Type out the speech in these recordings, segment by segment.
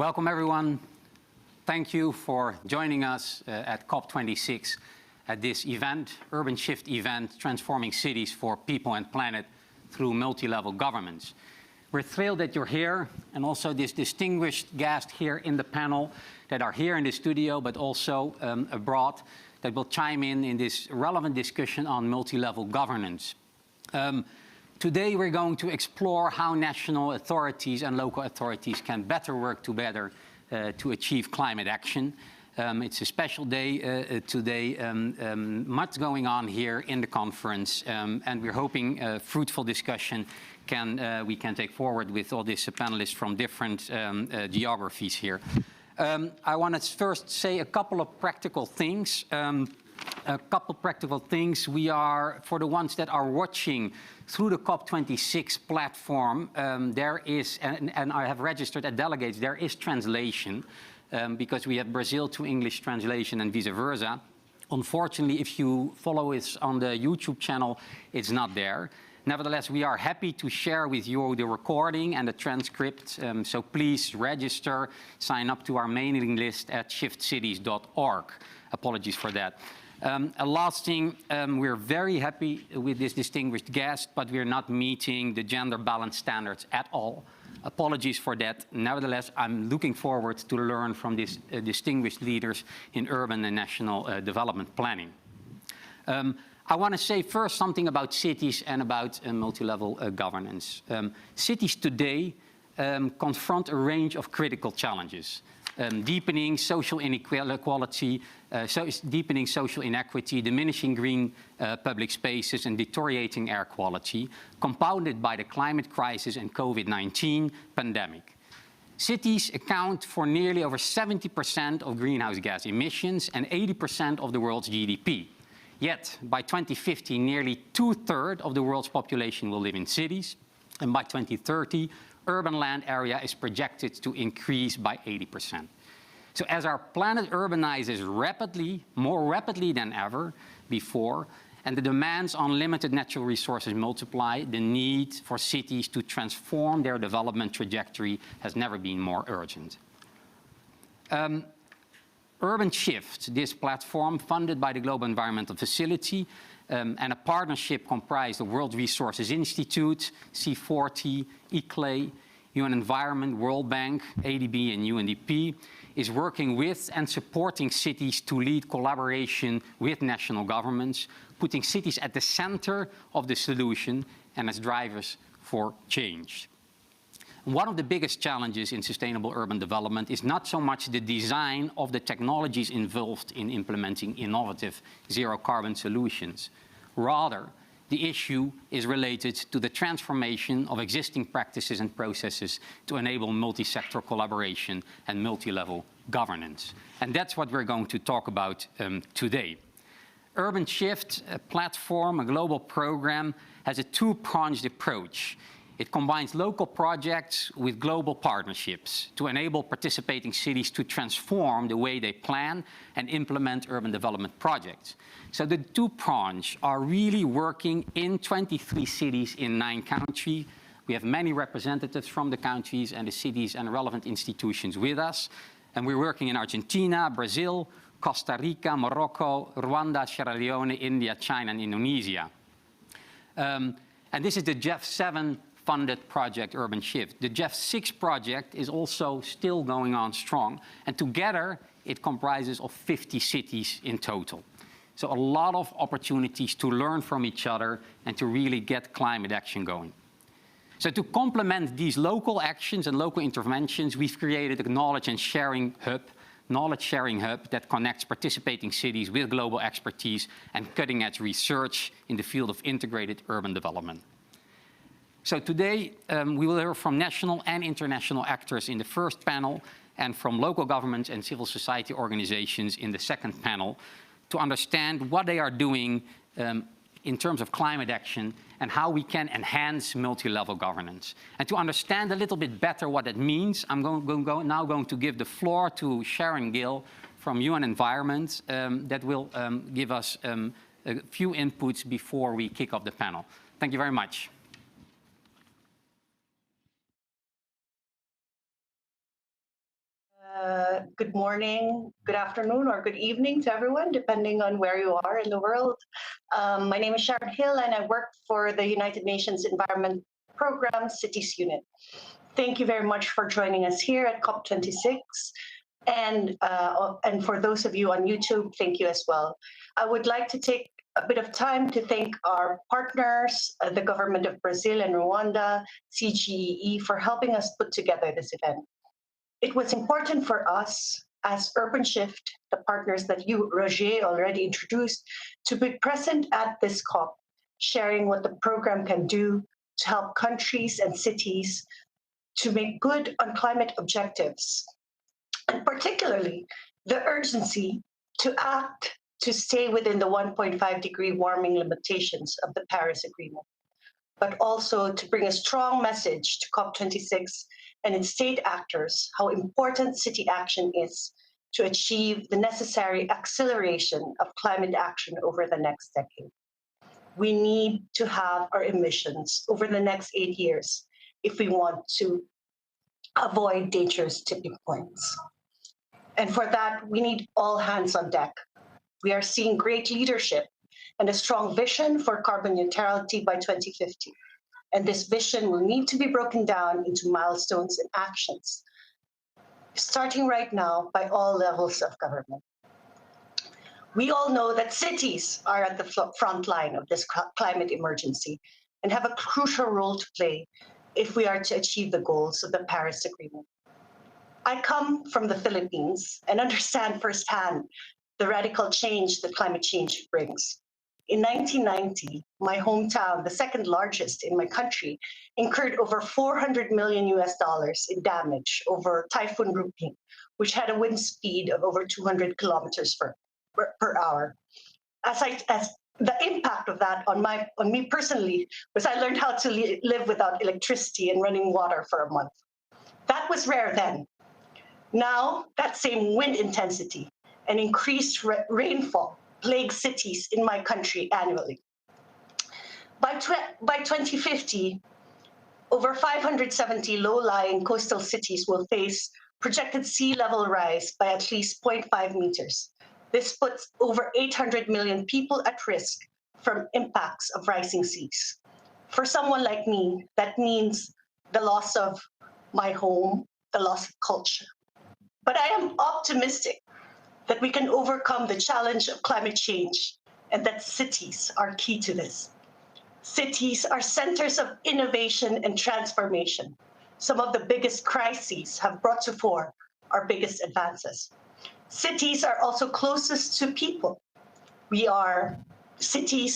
Welcome everyone. Thank you for joining us at COP26 at this event, UrbanShift event, transforming cities for people and planet through multi-level governments. We're thrilled that you're here, and also this distinguished guest here in the panel that are here in the studio, but also abroad, that will chime in this relevant discussion on multi-level governance. Today we're going to explore how national authorities and local authorities can better work together to achieve climate action. It's a special day today, much going on here in the conference, and we're hoping a fruitful discussion we can take forward with all these panelists from different geographies here. I want to first say a couple of practical things. We are, for the ones that are watching through the COP26 platform, there is, and I have registered as delegates, there is translation, because we have Brazil to English translation and vice versa. Unfortunately, if you follow us on the YouTube channel, it's not there. Nevertheless, we are happy to share with you the recording and the transcript, so please register, sign up to our mailing list at shiftcities.org. Apologies for that. A last thing, we're very happy with this distinguished guest, but we're not meeting the gender balance standards at all. Apologies for that. Nevertheless, I'm looking forward to learn from these distinguished leaders in urban and national development planning. I want to say first something about cities and about multi-level governance. Cities today confront a range of critical challenges. Deepening social inequality, deepening social inequity, diminishing green public spaces, and deteriorating air quality, compounded by the climate crisis and COVID-19 pandemic. Cities account for nearly over 70% of greenhouse gas emissions and 80% of the world's GDP. Yet, by 2050, nearly 2/3 of the world's population will live in cities, and by 2030, urban land area is projected to increase by 80%. So as our planet urbanizes rapidly, more rapidly than ever before, and the demands on limited natural resources multiply, the need for cities to transform their development trajectory has never been more urgent. UrbanShift, this platform funded by the Global Environmental Facility, and a partnership comprised of World Resources Institute, C40, ICLEI, UN Environment, World Bank, ADB and UNEP, is working with and supporting cities to lead collaboration with national governments, putting cities at the center of the solution and as drivers for change. One of the biggest challenges in sustainable urban development is not so much the design of the technologies involved in implementing innovative zero-carbon solutions. Rather, the issue is related to the transformation of existing practices and processes to enable multi-sector collaboration and multi-level governance. And that's what we're going to talk about today. UrbanShift, a platform, a global program, has a two-pronged approach. It combines local projects with global partnerships to enable participating cities to transform the way they plan and implement urban development projects. So the two prongs are really working in 23 cities in 9 countries. We have many representatives from the countries and the cities and relevant institutions with us. And we're working in Argentina, Brazil, Costa Rica, Morocco, Rwanda, Sierra Leone, India, China, and Indonesia. And this is the GEF7 funded project UrbanShift. The GEF6 project is also still going on strong, and together it comprises of 50 cities in total. So a lot of opportunities to learn from each other and to really get climate action going. So to complement these local actions and local interventions, we've created a knowledge sharing hub that connects participating cities with global expertise and cutting-edge research in the field of integrated urban development. So today, we will hear from national and international actors in the first panel, and from local governments and civil society organizations in the second panel, to understand what they are doing in terms of climate action and how we can enhance multi-level governance. And to understand a little bit better what that means, I'm now going to give the floor to Sharon Gill from UN Environment that will give us a few inputs before we kick off the panel. Thank you very much. Good morning, good afternoon, or good evening to everyone, depending on where you are in the world. My name is Sharon Gill, and I work for the United Nations Environment Program Cities Unit. Thank you very much for joining us here at COP26. And for those of you on YouTube, thank you as well. I would like to take a bit of time to thank our partners, the government of Brazil and Rwanda, CGEE, for helping us put together this event. It was important for us as UrbanShift, the partners that you, Roger, already introduced, to be present at this COP, sharing what the program can do to help countries and cities to make good on climate objectives, and particularly the urgency to act to stay within the 1.5-degree warming limitations of the Paris Agreement, but also to bring a strong message to COP26 and its state actors how important city action is to achieve the necessary acceleration of climate action over the next decade. We need to have our emissions over the next 8 years if we want to avoid dangerous tipping points. And for that, we need all hands on deck. We are seeing great leadership and a strong vision for carbon neutrality by 2050. And this vision will need to be broken down into milestones and actions, starting right now by all levels of government. We all know that cities are at the front line of this climate emergency and have a crucial role to play if we are to achieve the goals of the Paris Agreement. I come from the Philippines and understand firsthand the radical change that climate change brings. In 1990, my hometown, the second largest in my country, incurred over $400 million in damage over Typhoon Rupin, which had a wind speed of over 200 kilometers per hour. As the impact of that on me personally was I learned how to live without electricity and running water for a month. That was rare then. Now, that same wind intensity and increased rainfall plague cities in my country annually. By 2050, over 570 low-lying coastal cities will face projected sea level rise by at least 0.5 meters. This puts over 800 million people at risk from impacts of rising seas. For someone like me, that means the loss of my home, the loss of culture. But I am optimistic that we can overcome the challenge of climate change and that cities are key to this. Cities are centers of innovation and transformation. Some of the biggest crises have brought to fore our biggest advances. Cities are also closest to people. City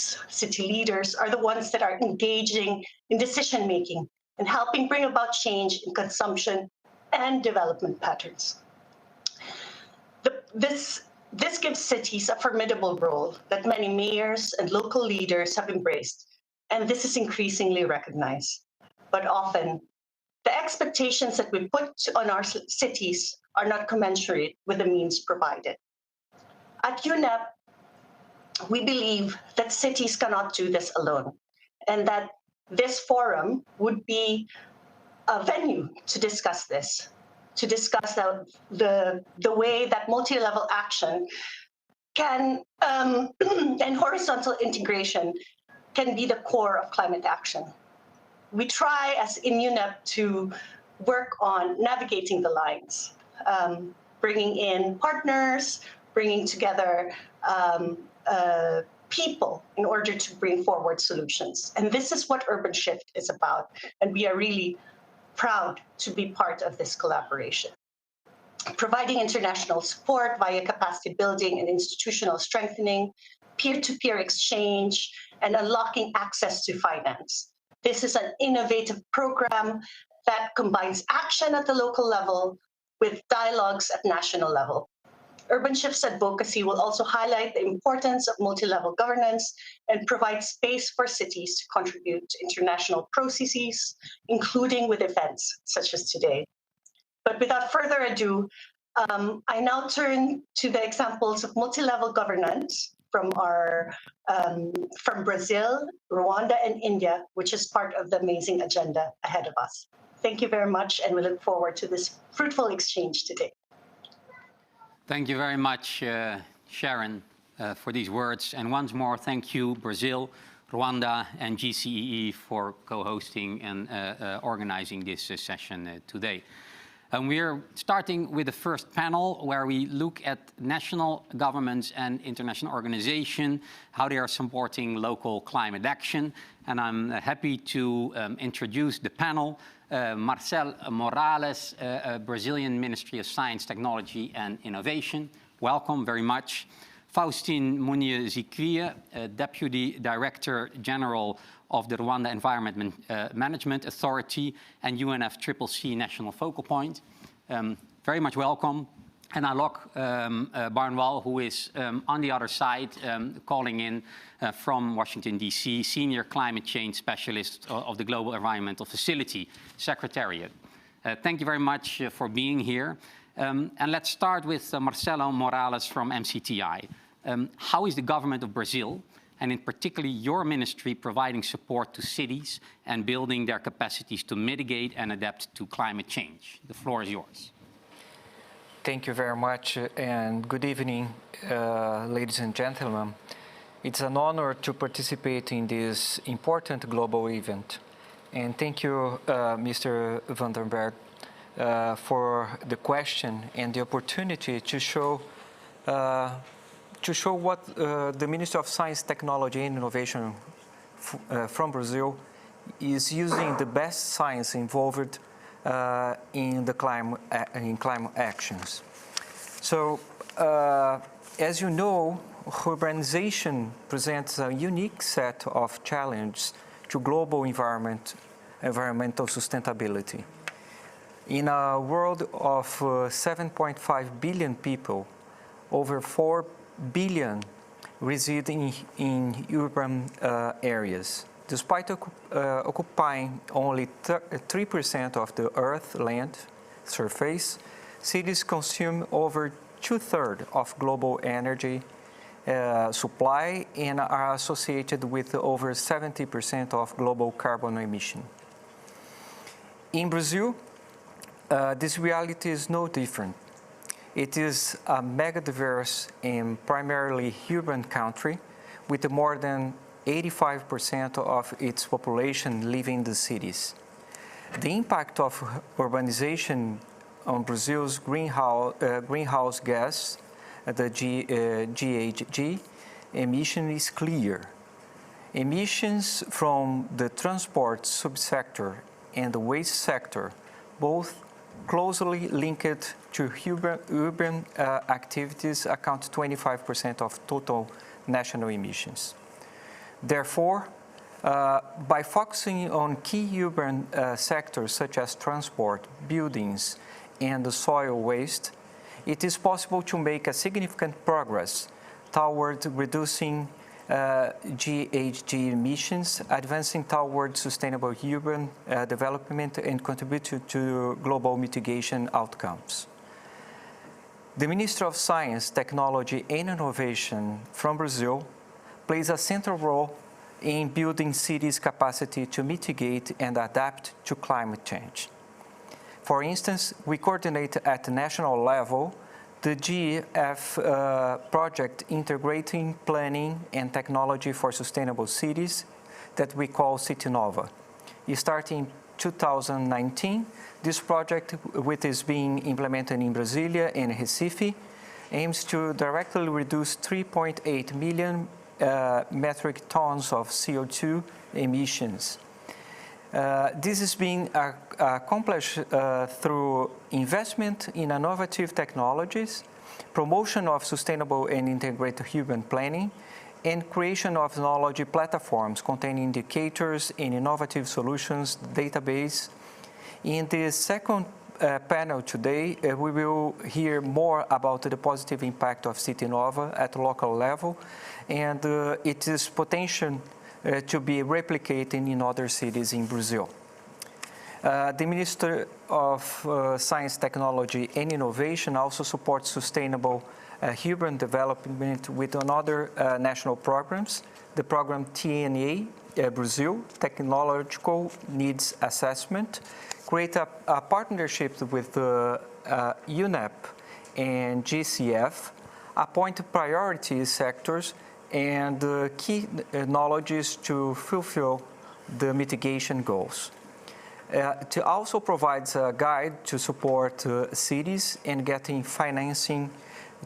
leaders are the ones that are engaging in decision-making and helping bring about change in consumption and development patterns. This gives cities a formidable role that many mayors and local leaders have embraced, and this is increasingly recognized. But often, the expectations that we put on our cities are not commensurate with the means provided. At UNEP, we believe that cities cannot do this alone, and that this forum would be a venue to discuss this, to discuss the way that multi-level action can, and horizontal integration can be the core of climate action. We try, as in UNEP, to work on navigating the lines, bringing in partners, bringing together people in order to bring forward solutions. And this is what UrbanShift is about, and we are really proud to be part of this collaboration. Providing international support via capacity building and institutional strengthening, peer-to-peer exchange, and unlocking access to finance. This is an innovative program that combines action at the local level with dialogues at national level. UrbanShift's advocacy will also highlight the importance of multi-level governance and provide space for cities to contribute to international processes, including with events such as today. But without further ado, I now turn to the examples of multi-level governance from Brazil, Rwanda, and India, which is part of the amazing agenda ahead of us. Thank you very much, and we look forward to this fruitful exchange today. Thank you very much, Sharon, for these words. And once more, thank you, Brazil, Rwanda, and GCEE for co-hosting and organizing this session today. We're starting with the first panel where we look at national governments and international organizations, how they are supporting local climate action. And I'm happy to introduce the panel. Marcelo Morales, Brazilian Ministry of Science, Technology and Innovation. Welcome very much. Faustin Munyazikwiye, Deputy Director General of the Rwanda Environment Management Authority and UNEP CCC National Focal Point. Very much welcome. And Alok Barnwal, who is on the other side, calling in from Washington, D.C., Senior Climate Change Specialist of the Global Environmental Facility, Secretariat. Thank you very much for being here. And let's start with Marcelo Morales from MCTI. How is the government of Brazil, and in particular your ministry, providing support to cities and building their capacities to mitigate and adapt to climate change? The floor is yours. Thank you very much, and good evening, ladies and gentlemen. It's an honor to participate in this important global event. And thank you, Mr. Vandenberg, for the question and the opportunity to show what the Ministry of Science, Technology and Innovation from Brazil is using the best science involved in climate actions. So, as you know, urbanization presents a unique set of challenges to global environmental sustainability. In a world of 7.5 billion people, over 4 billion reside in urban areas. Despite occupying only 3% of the Earth's land surface, cities consume over 2/3 of global energy supply and are associated with over 70% of global carbon emission. In Brazil, this reality is no different. It is a mega-diverse and primarily urban country with more than 85% of its population living in the cities. The impact of urbanization on Brazil's greenhouse gas, the GHG emission is clear. Emissions from the transport subsector and the waste sector, both closely linked to urban activities, account 25% of total national emissions. Therefore, by focusing on key urban sectors such as transport, buildings, and the soil waste, it is possible to make a significant progress toward reducing GHG emissions, advancing toward sustainable urban development, and contributing to global mitigation outcomes. The Ministry of Science, Technology and Innovation from Brazil plays a central role in building cities' capacity to mitigate and adapt to climate change. For instance, we coordinate at the national level the GEF project integrating planning and technology for sustainable cities that we call City Nova. Starting in 2019, this project, which is being implemented in Brasilia and Recife, aims to directly reduce 3.8 million metric tons of CO2 emissions. This is being accomplished through investment in innovative technologies, promotion of sustainable and integrated urban planning, and creation of knowledge platforms containing indicators and innovative solutions database. In the second panel today, we will hear more about the positive impact of City Nova at local level and its potential to be replicated in other cities in Brazil. The Ministry of Science, Technology and Innovation also supports sustainable urban development with another national programs, the program TNA Brazil, Technological Needs Assessment, create a partnership with UNEP and GCF appoint priority sectors and key knowledges to fulfill the mitigation goals. To also provides a guide to support cities in getting financing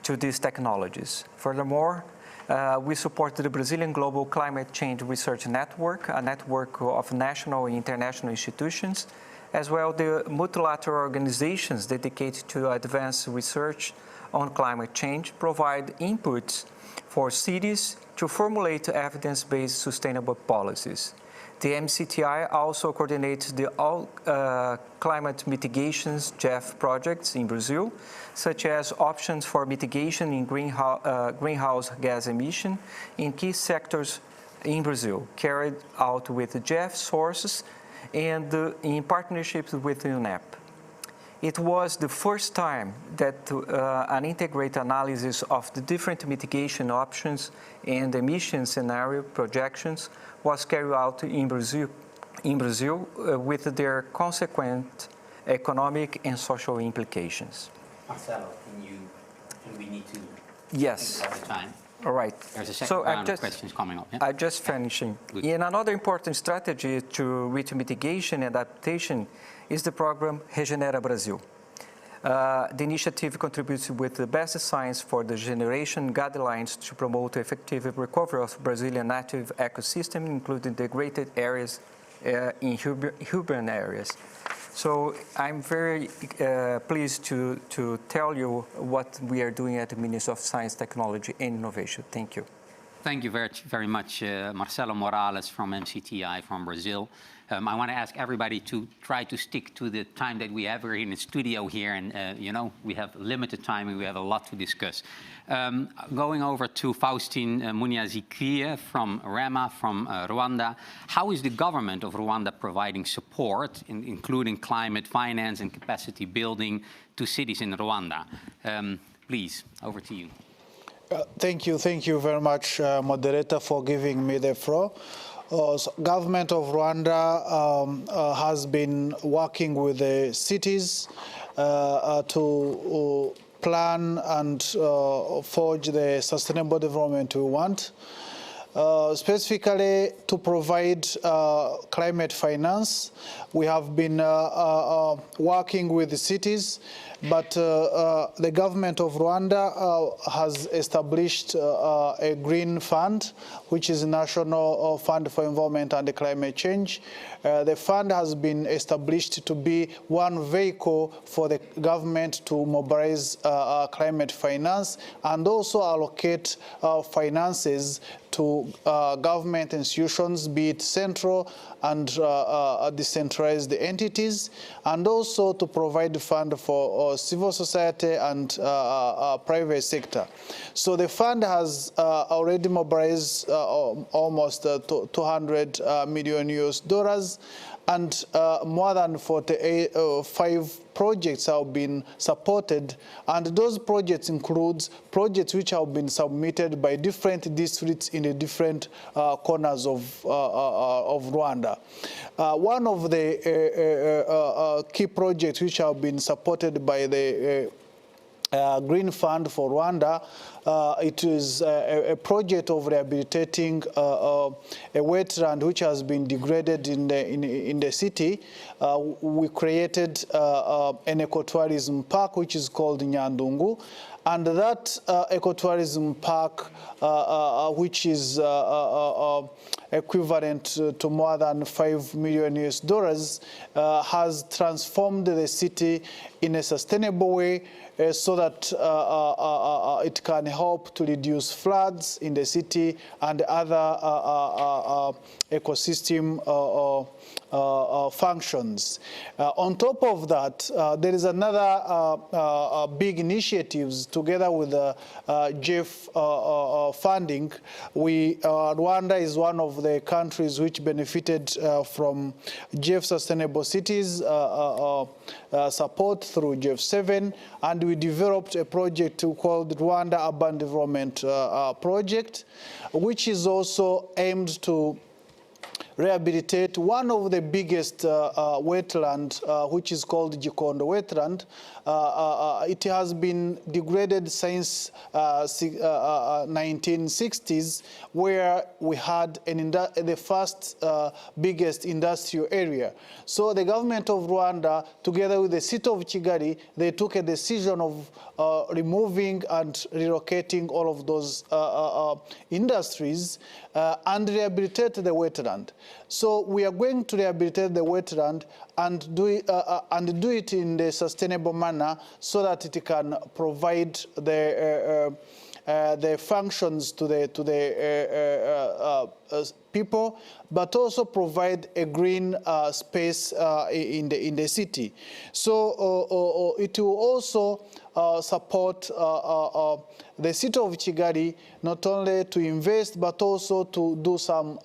to these technologies. Furthermore, we support the Brazilian Global Climate Change Research Network, a network of national and international institutions, as well the multilateral organizations dedicated to advanced research on climate change, provide inputs for cities to formulate evidence-based sustainable policies. The MCTI also coordinates the all climate mitigations GEF projects in Brazil, such as options for mitigation in greenhouse gas emission in key sectors in Brazil, carried out with GEF sources and in partnership with UNEP. It was the first time that an integrated analysis of the different mitigation options and emission scenario projections was carried out in Brazil with their consequent economic and social implications. Marcelo, can we need to yes. think about the time? All right. There's a second round of questions coming up. Yeah? I'm just finishing. Good. And another important strategy to reach mitigation and adaptation is the program Regenera Brasil. The initiative contributes with the best science for the generation guidelines to promote effective recovery of Brazilian native ecosystem, including degraded areas in urban areas. So I'm very pleased to tell you what we are doing at the Ministry of Science, Technology and Innovation. Thank you. Thank you very much, Marcelo Morales from MCTI from Brazil. I want to ask everybody to try to stick to the time that we have. We're in the studio here, and you know, we have limited time and we have a lot to discuss. Going over to Faustin Munyazikwiye from REMA from Rwanda. How is the government of Rwanda providing support, including climate finance and capacity building, to cities in Rwanda? Please, over to you. Thank you very much, moderator, for giving me the floor. Government of Rwanda has been working with the cities to plan and forge the sustainable development we want. Specifically to provide climate finance, we have been working with the cities, but the government of Rwanda has established a green fund, which is a National Fund for Environment and Climate Change. The fund has been established to be one vehicle for the government to mobilize climate finance and also allocate finances to government institutions, be it central and decentralized entities, and also to provide fund for civil society and private sector. So the fund has already mobilized almost $200 million, and more than 45 projects have been supported, and those projects include projects which have been submitted by different districts in the different corners of Rwanda. One of the key projects which have been supported by the Green Fund for Rwanda, it is a project of rehabilitating a wetland which has been degraded in the city. We created an ecotourism park which is called Nyandungu, and that ecotourism park, which is equivalent to more than $5 million, has transformed the city in a sustainable way, so that it can help to reduce floods in the city and other ecosystem functions. On top of that, there is another big initiatives together with the GEF funding. Rwanda is one of the countries which benefited from GEF Sustainable Cities support through GEF 7, and we developed a project called Rwanda Urban Development Project, which is also aimed to rehabilitate one of the biggest wetland, which is called Gikondo wetland. It has been degraded since 1960s, where we had the first biggest industrial area. So the government of Rwanda, together with the city of Kigali, they took a decision of removing and relocating all of those industries and rehabilitate the wetland. So we are going to rehabilitate the wetland and do it in a sustainable manner so that it can provide the functions to the people, but also provide a green space in the city. So it will also support the city of Kigali not only to invest but also to do some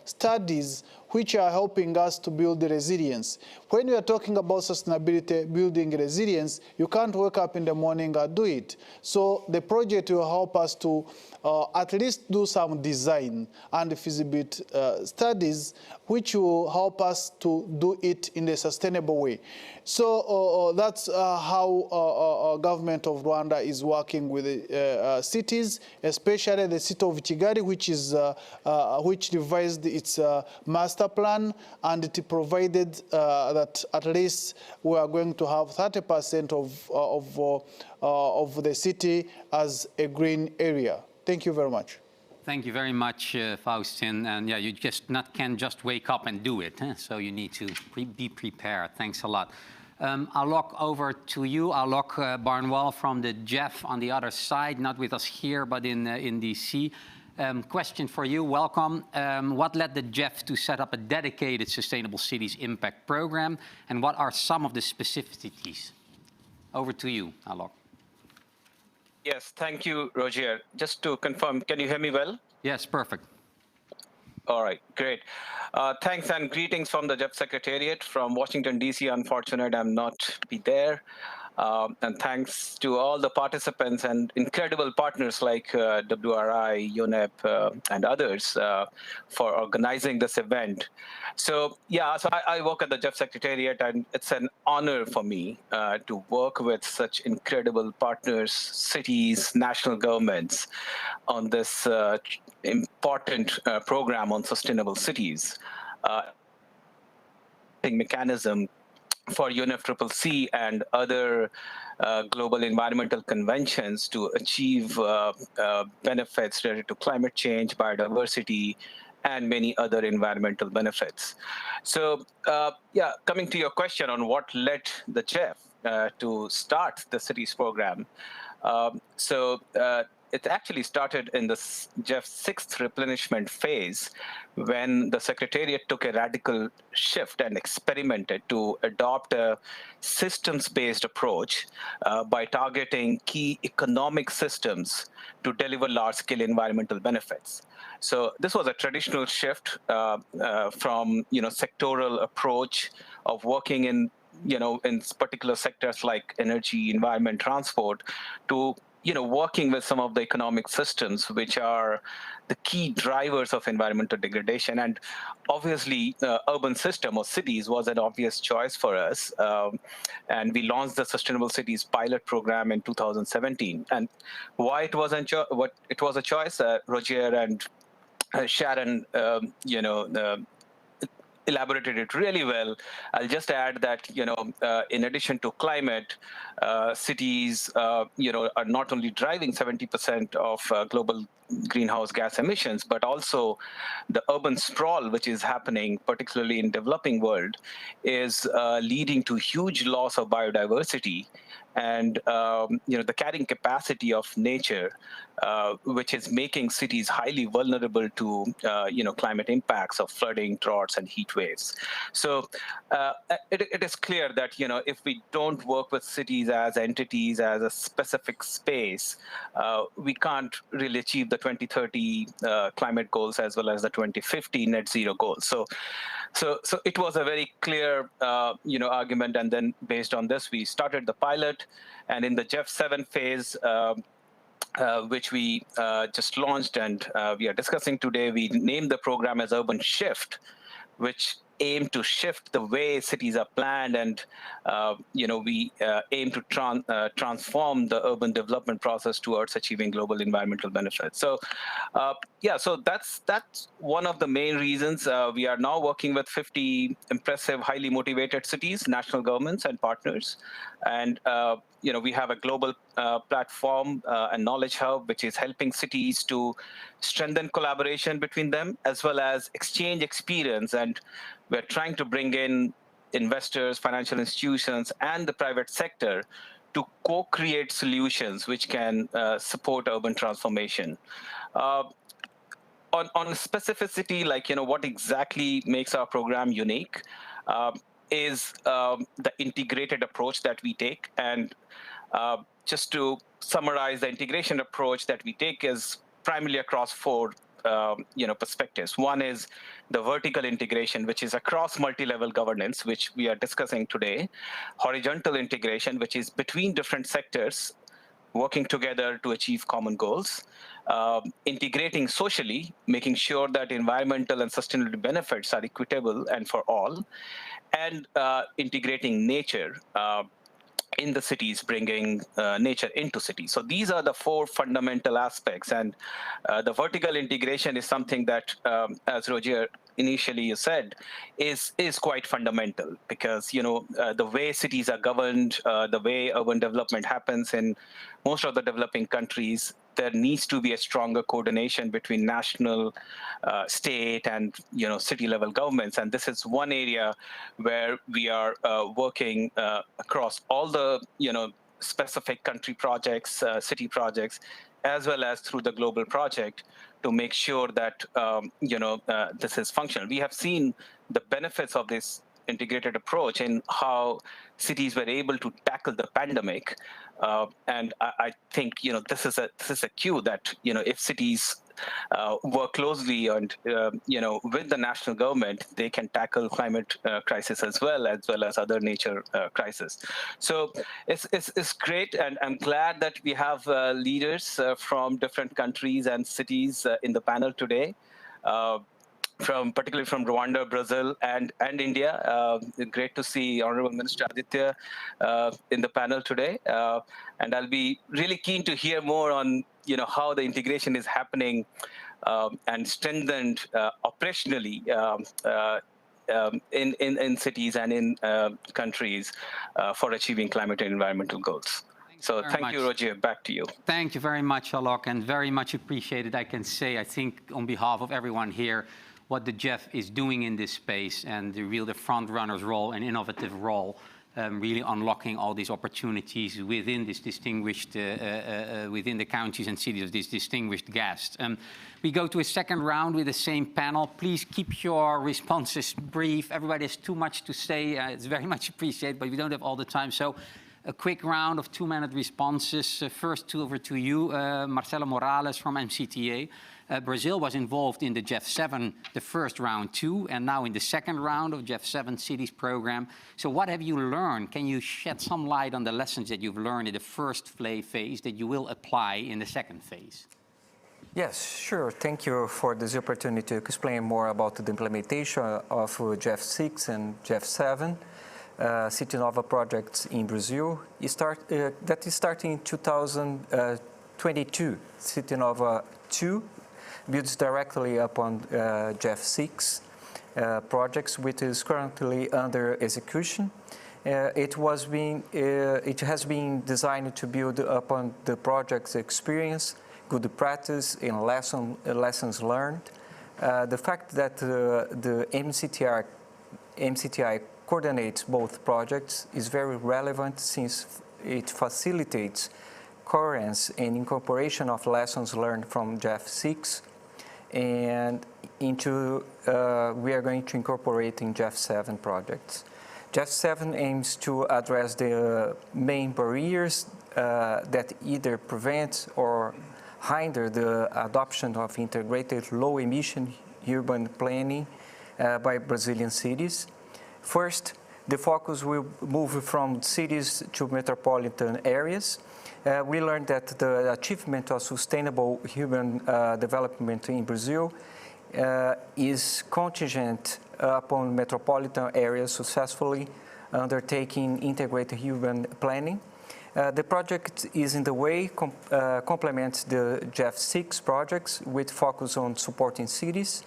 studies which are helping us to build the resilience. When we are talking about sustainability, building resilience, you can't wake up in the morning and do it. So the project will help us to at least do some design and feasibility studies, which will help us to do it in a sustainable way. So that's how government of Rwanda is working with the cities, especially the city of Kigali, which revised its master plan, and it provided that at least we are going to have 30% of the city as a green area. Thank you very much. Thank you very much, Faustin. And yeah, you can't just wake up and do it. So you need to be prepared. Thanks a lot. I'll look over to you. I'll look Barnwell from the Jeff on the other side, not with us here, but in DC. Question for you, welcome. What led the Jeff to set up a dedicated Sustainable Cities Impact Program? And what are some of the specificities? Over to you, Alok. Yes, thank you, Roger. Just to confirm, can you hear me well? Yes, perfect. All right, great. Thanks and greetings from the Jeff Secretariat from Washington, D.C. Unfortunate I'm not be there. And thanks to all the participants and incredible partners like WRI, UNEP, and others for organizing this event. So yeah, so I work at the Jeff Secretariat, and it's an honor for me to work with such incredible partners, cities, national governments on this important program on sustainable cities. Mechanism for UNFCCC and other global environmental conventions to achieve benefits related to climate change, biodiversity, and many other environmental benefits. So yeah, coming to your question on what led the Jeff to start the cities program. It actually started in the Jeff's sixth replenishment phase when the Secretariat took a radical shift and experimented to adopt a systems-based approach by targeting key economic systems to deliver large-scale environmental benefits. So this was a traditional shift from sectoral approach of working in particular sectors like energy, environment, transport, to working with some of the economic systems which are the key drivers of environmental degradation. And obviously, urban system or cities was an obvious choice for us. And we launched the Sustainable Cities Pilot Program in 2017. And why it was a choice, Roger and Sharon, elaborated it really well. I'll just add that, in addition to climate, cities, are not only driving 70% of global greenhouse gas emissions, but also the urban sprawl, which is happening, particularly in developing world, is leading to huge loss of biodiversity and the carrying capacity of nature, which is making cities highly vulnerable to climate impacts of flooding, droughts, and heat waves. So it is clear that if we don't work with cities as entities, as a specific space, we can't really achieve the 2030 climate goals as well as the 2050 net zero goals. So it was a very clear, argument, and then based on this, we started the pilot, and in the Jeff 7 phase, which we just launched and we are discussing today, we named the program as UrbanShift, which aim to shift the way cities are planned, and we aim to transform the urban development process towards achieving global environmental benefits. So so that's one of the main reasons we are now working with 50 impressive, highly motivated cities, national governments, and partners. And we have a global platform and knowledge hub, which is helping cities to strengthen collaboration between them, as well as exchange experience. And we're trying to bring in investors, financial institutions, and the private sector to co-create solutions which can support urban transformation. On specificity, like, what exactly makes our program unique is the integrated approach that we take. And just to summarize, the integration approach that we take is primarily across four perspectives. One is the vertical integration, which is across multi-level governance, which we are discussing today. Horizontal integration, which is between different sectors working together to achieve common goals. Integrating socially, making sure that environmental and sustainability benefits are equitable and for all. And integrating nature in the cities, bringing nature into cities. So these are the four fundamental aspects. And the vertical integration is something that, as Roger initially you said, is quite fundamental, because the way cities are governed, the way urban development happens in most of the developing countries, there needs to be a stronger coordination between national, state, and city level governments. And this is one area where we are working across all the specific country projects, city projects, as well as through the global project, to make sure that this is functional. We have seen the benefits of this integrated approach in how cities were able to tackle the pandemic, and I think this is a cue that if cities work closely and with the national government, they can tackle climate crisis as well as other nature crisis. So it's great, and I'm glad that we have leaders from different countries and cities in the panel today. Particularly from Rwanda, Brazil, and India. Great to see Honorable Minister Aaditya in the panel today. And I'll be really keen to hear more on how the integration is happening and strengthened operationally in cities and in countries for achieving climate and environmental goals. So thank you, Roger. Back to you. Thank you very much, Alok, and very much appreciated. I can say, I think, on behalf of everyone here, what the GEF is doing in this space, and the front runner's role and innovative role, really unlocking all these opportunities within this distinguished, within the counties and cities of this distinguished guest. We go to a second round with the same panel. Please keep your responses brief. Everybody has too much to say. It's very much appreciated, but we don't have all the time. So a quick round of 2-minute responses. First, over to you, Marcelo Morales from MCTI. Brazil was involved in the GEF7, the first round too, and now in the second round of GEF7 Cities program. So what have you learned? Can you shed some light on the lessons that you've learned in the first phase that you will apply in the second phase? Yes, sure. Thank you for this opportunity to explain more about the implementation of GEF6 and GEF7. City Nova projects in Brazil. That is starting in 2022. City Nova 2 builds directly upon GEF6 projects, which is currently under execution. It has been designed to build upon the project's experience, good practice, and lessons learned. The fact that the MCTI coordinates both projects is very relevant, since it facilitates coherence and incorporation of lessons learned from GEF6 and into we are going to incorporate in GEF7 projects. GEF7 aims to address the main barriers that either prevent or hinder the adoption of integrated low-emission urban planning by Brazilian cities. First, the focus will move from cities to metropolitan areas. We learned that the achievement of sustainable human development in Brazil is contingent upon metropolitan areas successfully undertaking integrated urban planning. The project is in the way, complements the GEF6 projects with focus on supporting cities.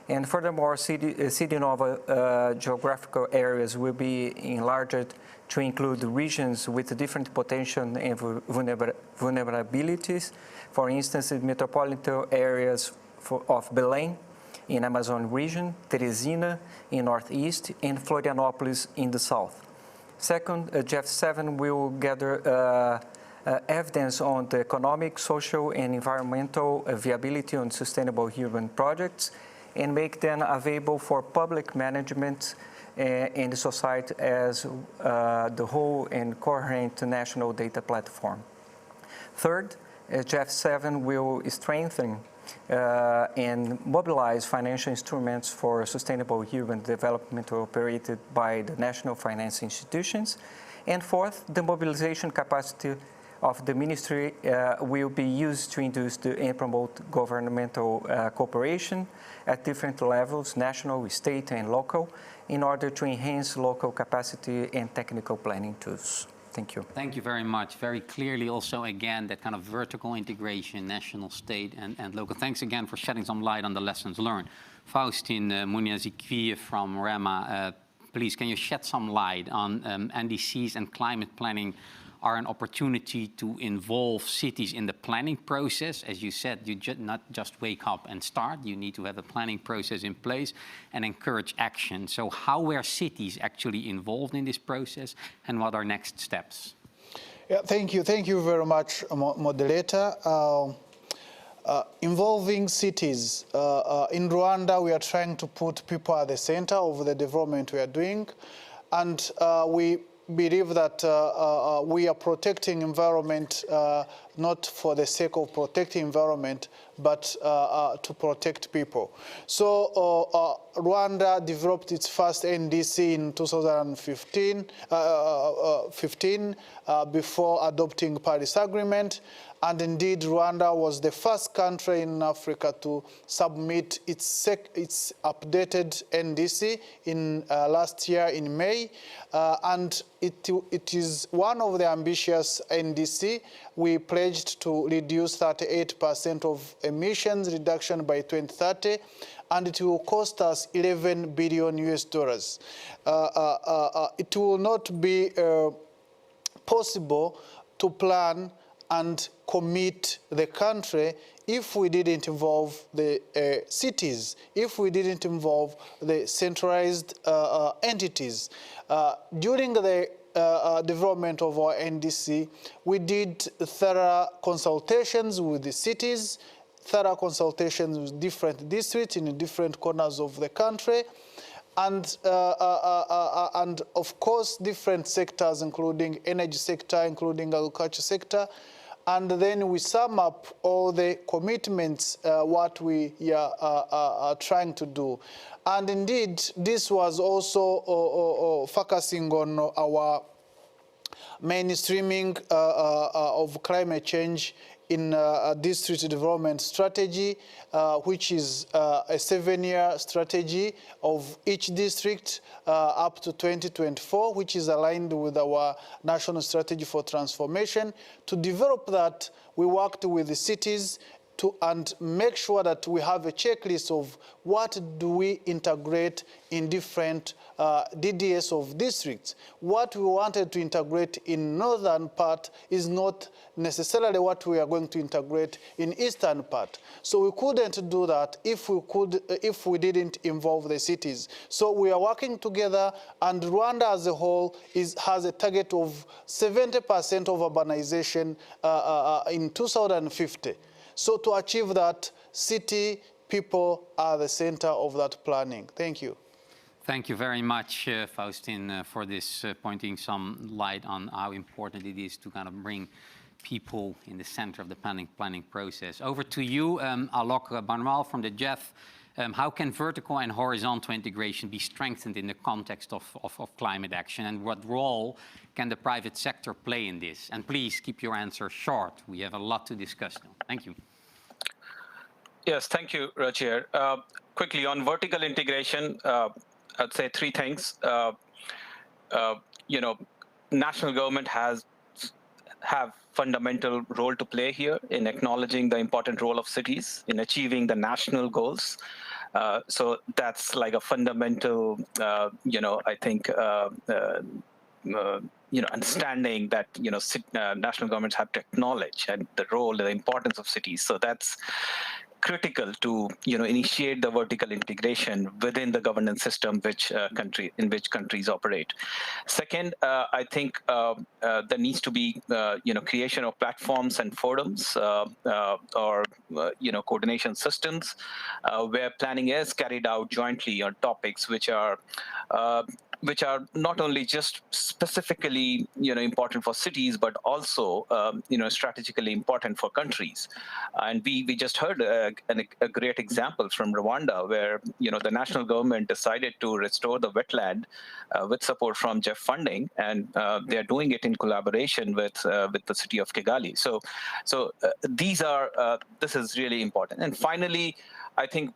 And furthermore, City Nova geographical areas will be enlarged to include regions with different potential and vulnerabilities. For instance, the metropolitan areas of Belém in Amazon region, Teresina in northeast, and Florianopolis in the south. Second, GEF7 will gather evidence on the economic, social, and environmental viability on sustainable urban projects and make them available for public management in the society as the whole and coherent national data platform. Third, GEF7 will strengthen and mobilize financial instruments for sustainable urban development operated by the national finance institutions. And fourth, the mobilization capacity of the ministry will be used to induce and promote governmental cooperation at different levels, national, state, and local, in order to enhance local capacity and technical planning tools. Thank you. Thank you very much. Very clearly also, again, that kind of vertical integration, national, state, and local. Thanks again for shedding some light on the lessons learned. Faustin, Munyazikwiye from REMA, please, can you shed some light on NDCs and climate planning are an opportunity to involve cities in the planning process. As you said, you not just wake up and start. You need to have a planning process in place and encourage action. So how were cities actually involved in this process, and what are next steps? Yeah, thank you. Thank you very much, moderator. Involving cities. In Rwanda, we are trying to put people at the center of the development we are doing. And we believe that we are protecting environment not for the sake of protecting environment, but to protect people. So Rwanda developed its first NDC in 2015 before adopting Paris Agreement. And indeed, Rwanda was the first country in Africa to submit its updated NDC in last year in May. And it is one of the ambitious NDC. We pledged to reduce 38% of emissions reduction by 2030, and it will cost us $11 billion US. It will not be possible to plan and commit the country if we didn't involve the cities, if we didn't involve the centralized entities. During the development of our NDC, we did thorough consultations with the cities, thorough consultations with different districts in different corners of the country, and of course different sectors, including energy sector, including agriculture sector. And then we sum up all the commitments, what we are trying to do. And indeed, this was also focusing on our mainstreaming of climate change in a district development strategy, which is a 7-year strategy of each district up to 2024, which is aligned with our national strategy for transformation. To develop that, we worked with the cities and make sure that we have a checklist of what do we integrate in different DDS of districts. What we wanted to integrate in northern part is not necessarily what we are going to integrate in eastern part. So we couldn't do that if we didn't involve the cities. So we are working together, and Rwanda as a whole has a target of 70% of urbanization in 2050. So to achieve that, city people are the center of that planning. Thank you. Thank you very much, Faustin, for this pointing some light on how important it is to kind of bring people in the center of the planning process. Over to you, Alok Banwal from the GEF How can vertical and horizontal integration be strengthened in the context of climate action? And what role can the private sector play in this? And please keep your answer short. We have a lot to discuss now. Thank you. Yes, thank you, Chair. Quickly on vertical integration, I'd say three things. National government have fundamental role to play here in acknowledging the important role of cities in achieving the national goals. So that's like a fundamental, I think, understanding that national governments have to acknowledge and the role, the importance of cities. So that's critical to initiate the vertical integration within the governance system in which countries operate. Second, I think there needs to be creation of platforms and forums or coordination systems where planning is carried out jointly on topics which are not only just specifically important for cities, but also strategically important for countries. And we just heard a great example from Rwanda, where the national government decided to restore the wetland with support from JEF funding, and they are doing it in collaboration with the city of Kigali. So this is really important. And finally, I think,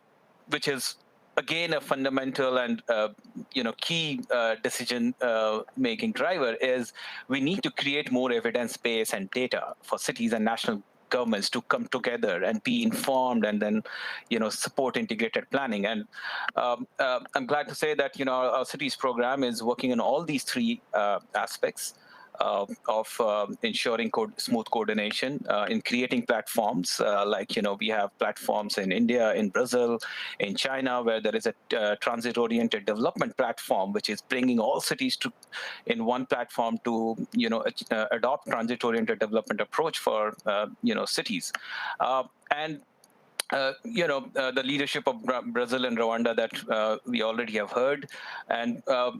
which is again a fundamental and key decision-making driver, is we need to create more evidence base and data for cities and national governments to come together and be informed and then support integrated planning. And I'm glad to say that our cities program is working on all these three aspects of ensuring smooth coordination in creating platforms we have platforms in India, in Brazil, in China, where there is a transit-oriented development platform which is bringing all cities in one platform to adopt transit-oriented development approach for cities. And the leadership of Brazil and Rwanda that we already have heard. And I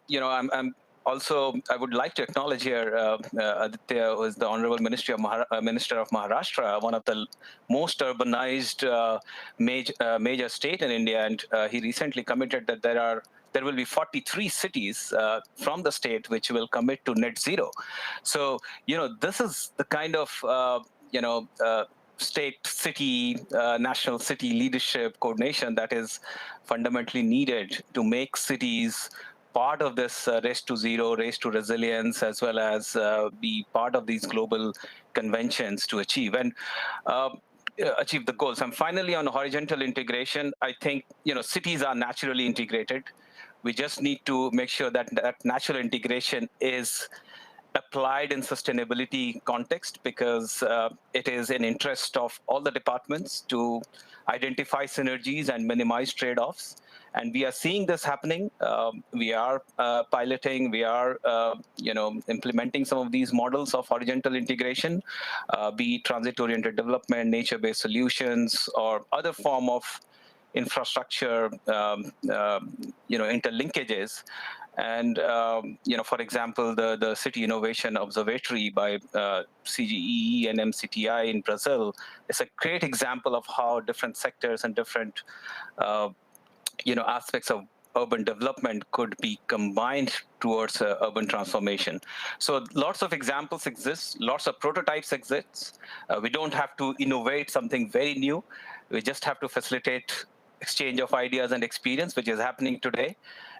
would like to acknowledge here Aaditya, who is the Honorable Minister of Maharashtra, one of the most urbanized major state in India, and he recently committed that there will be 43 cities from the state which will commit to net zero. So this is the kind of state, city, national city leadership coordination that is fundamentally needed to make cities part of this race to zero, race to resilience, as well as be part of these global conventions to achieve the goals. And finally, on horizontal integration, I think cities are naturally integrated. We just need to make sure that natural integration is applied in sustainability context, because it is in interest of all the departments to identify synergies and minimize trade-offs. And we are seeing this happening. We are piloting, we are implementing some of these models of horizontal integration, be it transit-oriented development, nature-based solutions, or other form of infrastructure interlinkages. And for example, the City Innovation Observatory by CGEE and MCTI in Brazil is a great example of how different sectors and different aspects of urban development could be combined towards urban transformation. So lots of examples exist, lots of prototypes exist. We don't have to innovate something very new. We just have to facilitate exchange of ideas and experience, which is happening today.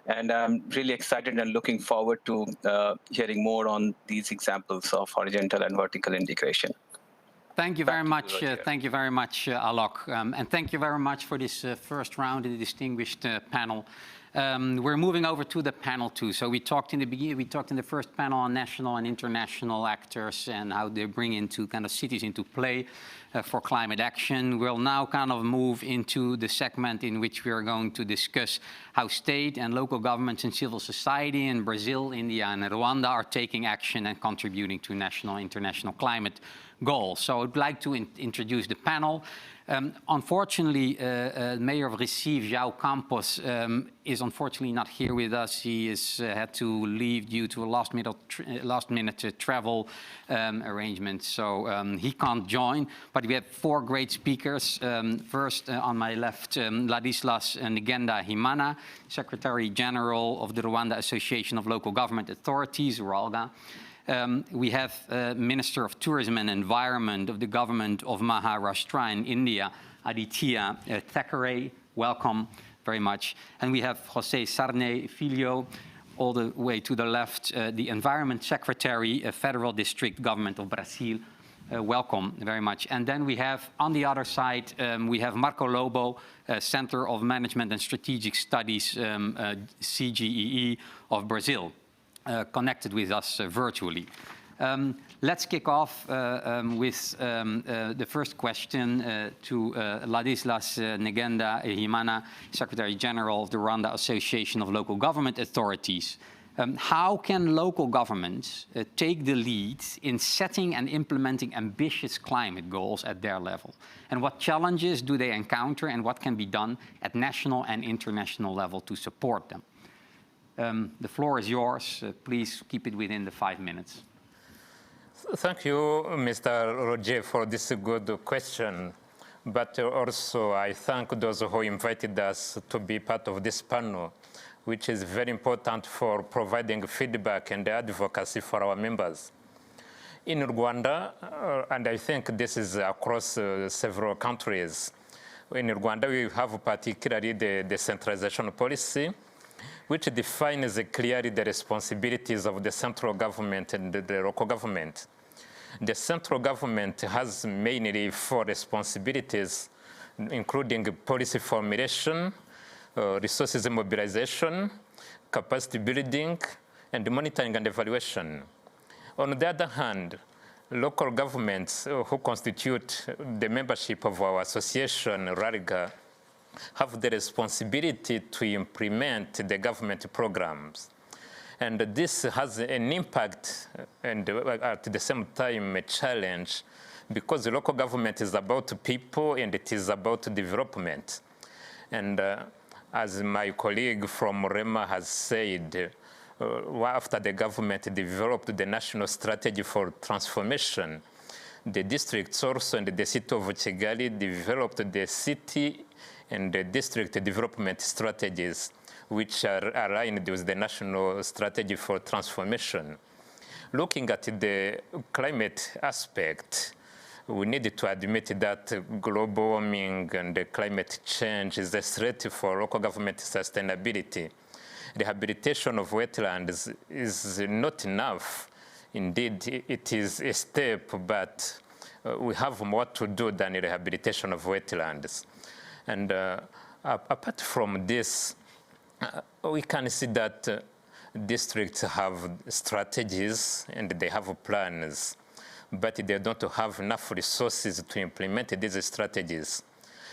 And I'm really excited and looking forward to hearing more on these examples of horizontal and vertical integration. Thank you very much. Thank you very much, Alok. And thank you very much for this first round of the distinguished panel. We're moving over to the panel two. So we talked in the beginning, we talked in the first panel on national and international actors and how they bring into kind of cities into play for climate action. We'll now kind of move into the segment in which we are going to discuss how state and local governments and civil society in Brazil, India, and Rwanda are taking action and contributing to national and international climate goals. So I'd like to introduce the panel. Unfortunately, Mayor of Recife, João Campos, is unfortunately not here with us. He had to leave due to a last-minute travel arrangement, so he can't join. But we have 4 great speakers. First, on my left, Ladislas Ngenda-Himana, Secretary General of the Rwanda Association of Local Government Authorities, RALGA. We have Minister of Tourism and Environment of the government of Maharashtra in India, Aaditya Thackeray. Welcome very much. And we have Cerney, Filio, all the way to the left, the Environment Secretary, Federal District Government of Brasilia. Welcome very much. And then we have, on the other side, we have Marcelo, Center of Management and Strategic Studies, CGEE of Brazil. Connected with us virtually. Let's kick off with the first question to Ladislas Ngenda-Himana, Secretary General of the Rwanda Association of Local Government Authorities. How can local governments take the lead in setting and implementing ambitious climate goals at their level? And what challenges do they encounter, and what can be done at national and international level to support them? The floor is yours. Please keep it within the 5 minutes. Thank you, Mr. Roger, for this good question. But also, I thank those who invited us to be part of this panel, which is very important for providing feedback and advocacy for our members. In Rwanda, and I think this is across several countries, in Rwanda we have particularly the decentralization policy, which defines clearly the responsibilities of the central government and the local government. The central government has mainly 4 responsibilities, including policy formulation, resources mobilization, capacity building, and monitoring and evaluation. On the other hand, local governments who constitute the membership of our association, RALGA, have the responsibility to implement the government programs. And this has an impact and at the same time a challenge, because the local government is about people and it is about development. And as my colleague from REMA has said, after the government developed the national strategy for transformation, the districts also and the city of Kigali developed the city and the district development strategies, which are aligned with the national strategy for transformation. Looking at the climate aspect, we need to admit that global warming and climate change is a threat for local government sustainability. Rehabilitation of wetlands is not enough. Indeed, it is a step, but we have more to do than rehabilitation of wetlands. And apart from this, we can see that districts have strategies and they have plans, but they don't have enough resources to implement these strategies.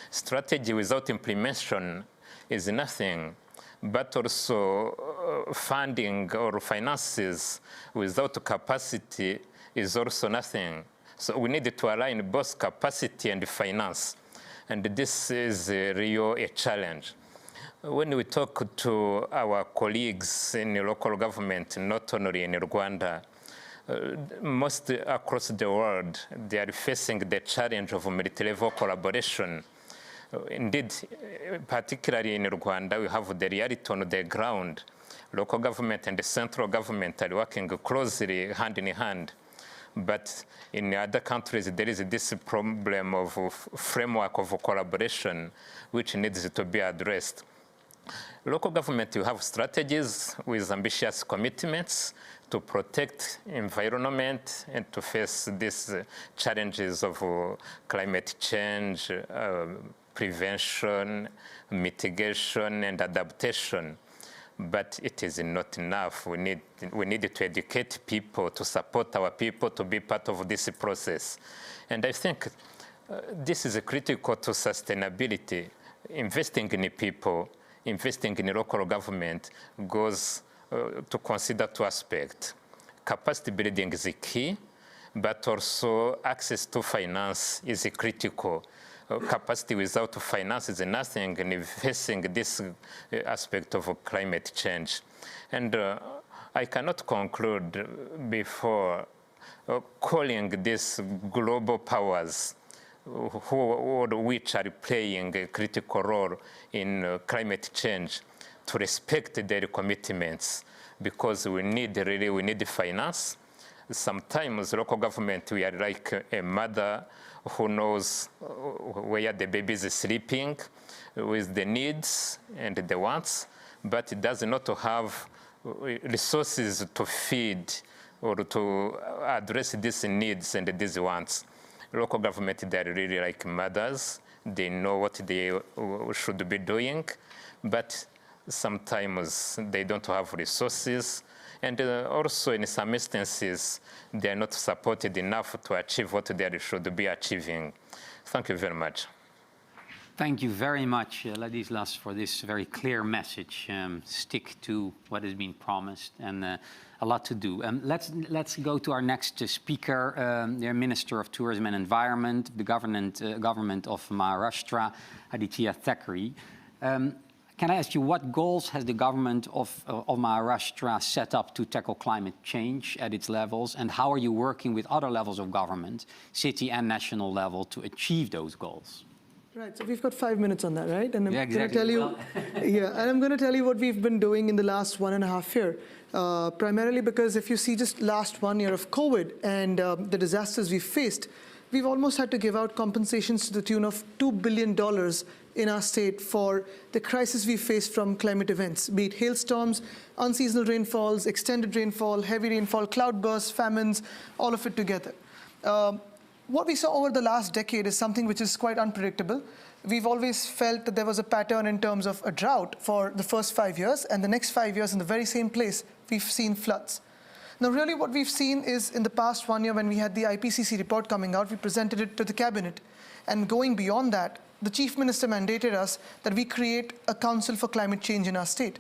Strategy without implementation is nothing, but also funding or finances without capacity is also nothing. So we need to align both capacity and finance. And this is a challenge. When we talk to our colleagues in the local government, not only in Rwanda, most across the world, they are facing the challenge of multi-level collaboration. Indeed, particularly in Rwanda, we have the reality on the ground. Local government and the central government are working closely, hand in hand. But in other countries, there is this problem of framework of collaboration, which needs to be addressed. Local government, you have strategies with ambitious commitments to protect environment and to face these challenges of climate change, prevention, mitigation, and adaptation. But it is not enough. We need to educate people, to support our people, to be part of this process. And I think this is critical to sustainability. Investing in people, investing in local government goes to consider 2 aspects. Capacity building is key, but also access to finance is critical. capacity without finance is nothing in facing this aspect of climate change. And I cannot conclude before calling these global powers which are playing a critical role in climate change to respect their commitments, because we need finance. Sometimes local government, we are like a mother who knows where the baby is sleeping with the needs and the wants, but it does not have resources to feed or to address these needs and these wants. Local government, they're really like mothers. They know what they should be doing, but sometimes they don't have resources. And also in some instances, they are not supported enough to achieve what they should be achieving. Thank you very much. Thank you very much, Ladislas, for this very clear message. Stick to what has been promised, and a lot to do. Let's go to our next speaker, the Minister of Tourism and Environment, the government of Maharashtra, Aaditya Thackeray. Can I ask you, what goals has the government of Maharashtra set up to tackle climate change at its levels, and how are you working with other levels of government, city and national level, to achieve those goals? Right, so we've got 5 minutes on that, right? And I'm Yeah, going to tell you, and I'm going to tell you what we've been doing in the last 1.5 years. Primarily because if you see just last 1 year of COVID and the disasters we've faced, we've almost had to give out compensations to the tune of $2 billion in our state for the crisis we faced from climate events, be it hailstorms, unseasonal rainfalls, extended rainfall, heavy rainfall, cloudbursts, famines, all of it together. What we saw over the last decade is something which is quite unpredictable. We've always felt that there was a pattern in terms of a drought for the first 5 years, and the next 5 years in the very same place, we've seen floods. Now, really what we've seen is in the past 1 year when we had the IPCC report coming out, we presented it to the cabinet. And going beyond that, the Chief Minister mandated us that we create a council for climate change in our state.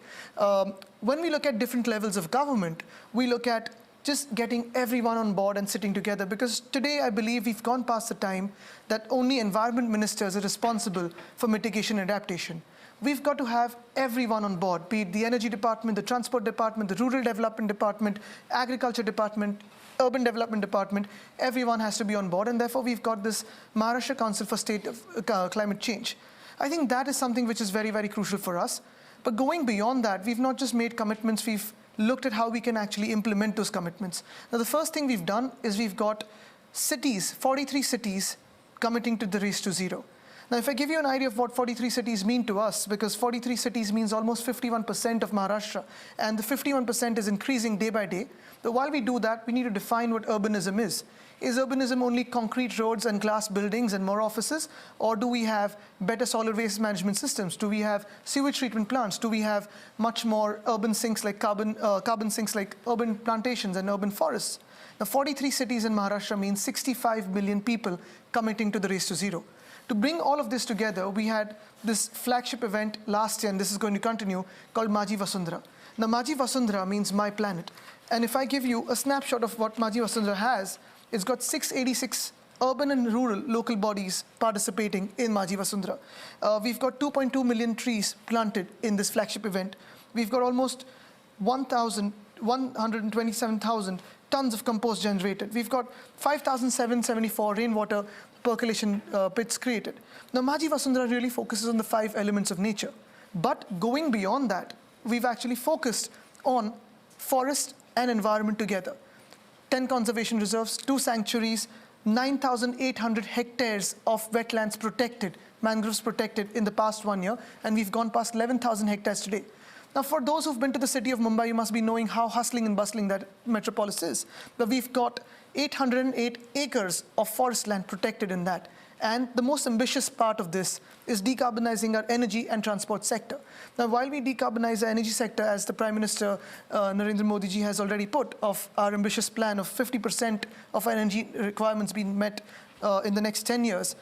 When we look at different levels of government, we look at just getting everyone on board and sitting together, because today I believe we've gone past the time that only environment ministers are responsible for mitigation and adaptation. We've got to have everyone on board, be it the energy department, the transport department, the rural development department, agriculture department, urban development department. Everyone has to be on board, and therefore we've got this Maharashtra Council for State of Climate Change. I think that is something which is very, very crucial for us. But going beyond that, we've not just made commitments, we've looked at how we can actually implement those commitments. Now, the first thing we've done is we've got cities, 43 cities, committing to the race to zero. Now, if I give you an idea of what 43 cities mean to us, because 43 cities means almost 51% of Maharashtra, and the 51% is increasing day by day. But while we do that, we need to define what urbanism is. Is urbanism only concrete roads and glass buildings and more offices? Or do we have better solid waste management systems? Do we have sewage treatment plants? Do we have much more urban sinks like carbon sinks like urban plantations and urban forests? Now, 43 cities in Maharashtra means 65 million people committing to the race to zero. To bring all of this together, we had this flagship event last year, and this is going to continue, called Maji Vasundhara. Now, Maji Vasundhara means my planet. And if I give you a snapshot of what Maji Vasundhara has, it's got 686 urban and rural local bodies participating in Maji Vasundhara. We've got 2.2 million trees planted in this flagship event. We've got almost 127,000 tons of compost generated. We've got 5,774 rainwater percolation pits created. Now, Maji Vasundhara really focuses on the 5 elements of nature. But going beyond that, we've actually focused on forest and environment together. 10 conservation reserves, 2 sanctuaries, 9,800 hectares of wetlands protected, mangroves protected in the past 1 year, and we've gone past 11,000 hectares today. Now, for those who've been to the city of Mumbai, you must be knowing how hustling and bustling that metropolis is. But we've got 808 acres of forest land protected in that. And the most ambitious part of this is decarbonizing our energy and transport sector. Now, while we decarbonize the energy sector, as the Prime Minister Narendra Modi ji has already put, of our ambitious plan of 50% of our energy requirements being met in the next 10 years,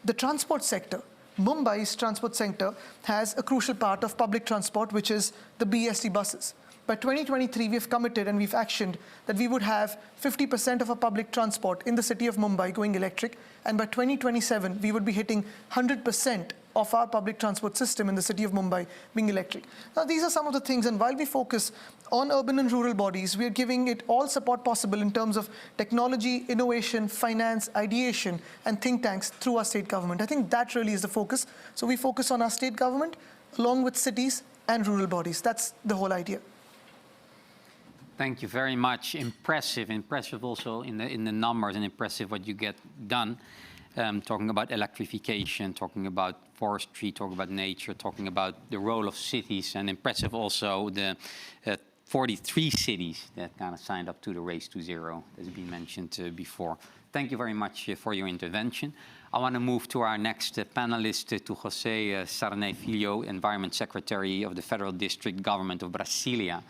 the transport sector, Mumbai's transport sector, has a crucial part of public transport, which is the BEST buses. By 2023, we've committed and we've actioned that we would have 50% of our public transport in the city of Mumbai going electric, and by 2027, we would be hitting 100% of our public transport system in the city of Mumbai being electric. Now, these are some of the things, and while we focus on urban and rural bodies, we are giving it all support possible in terms of technology, innovation, finance, ideation, and think tanks through our state government. I think that really is the focus. So we focus on our state government along with cities and rural bodies. That's the whole idea. Thank you very much. Impressive also in the numbers, and impressive what you get done. Talking about electrification, talking about forestry, talking about nature, talking about the role of cities, and impressive also the 43 cities that kind of signed up to the Race to Zero, as has been mentioned before. Thank you very much for your intervention. I want to move to our next panelist, to José Cerney Filio, Environment Secretary of the Federal District Government of Brasilia.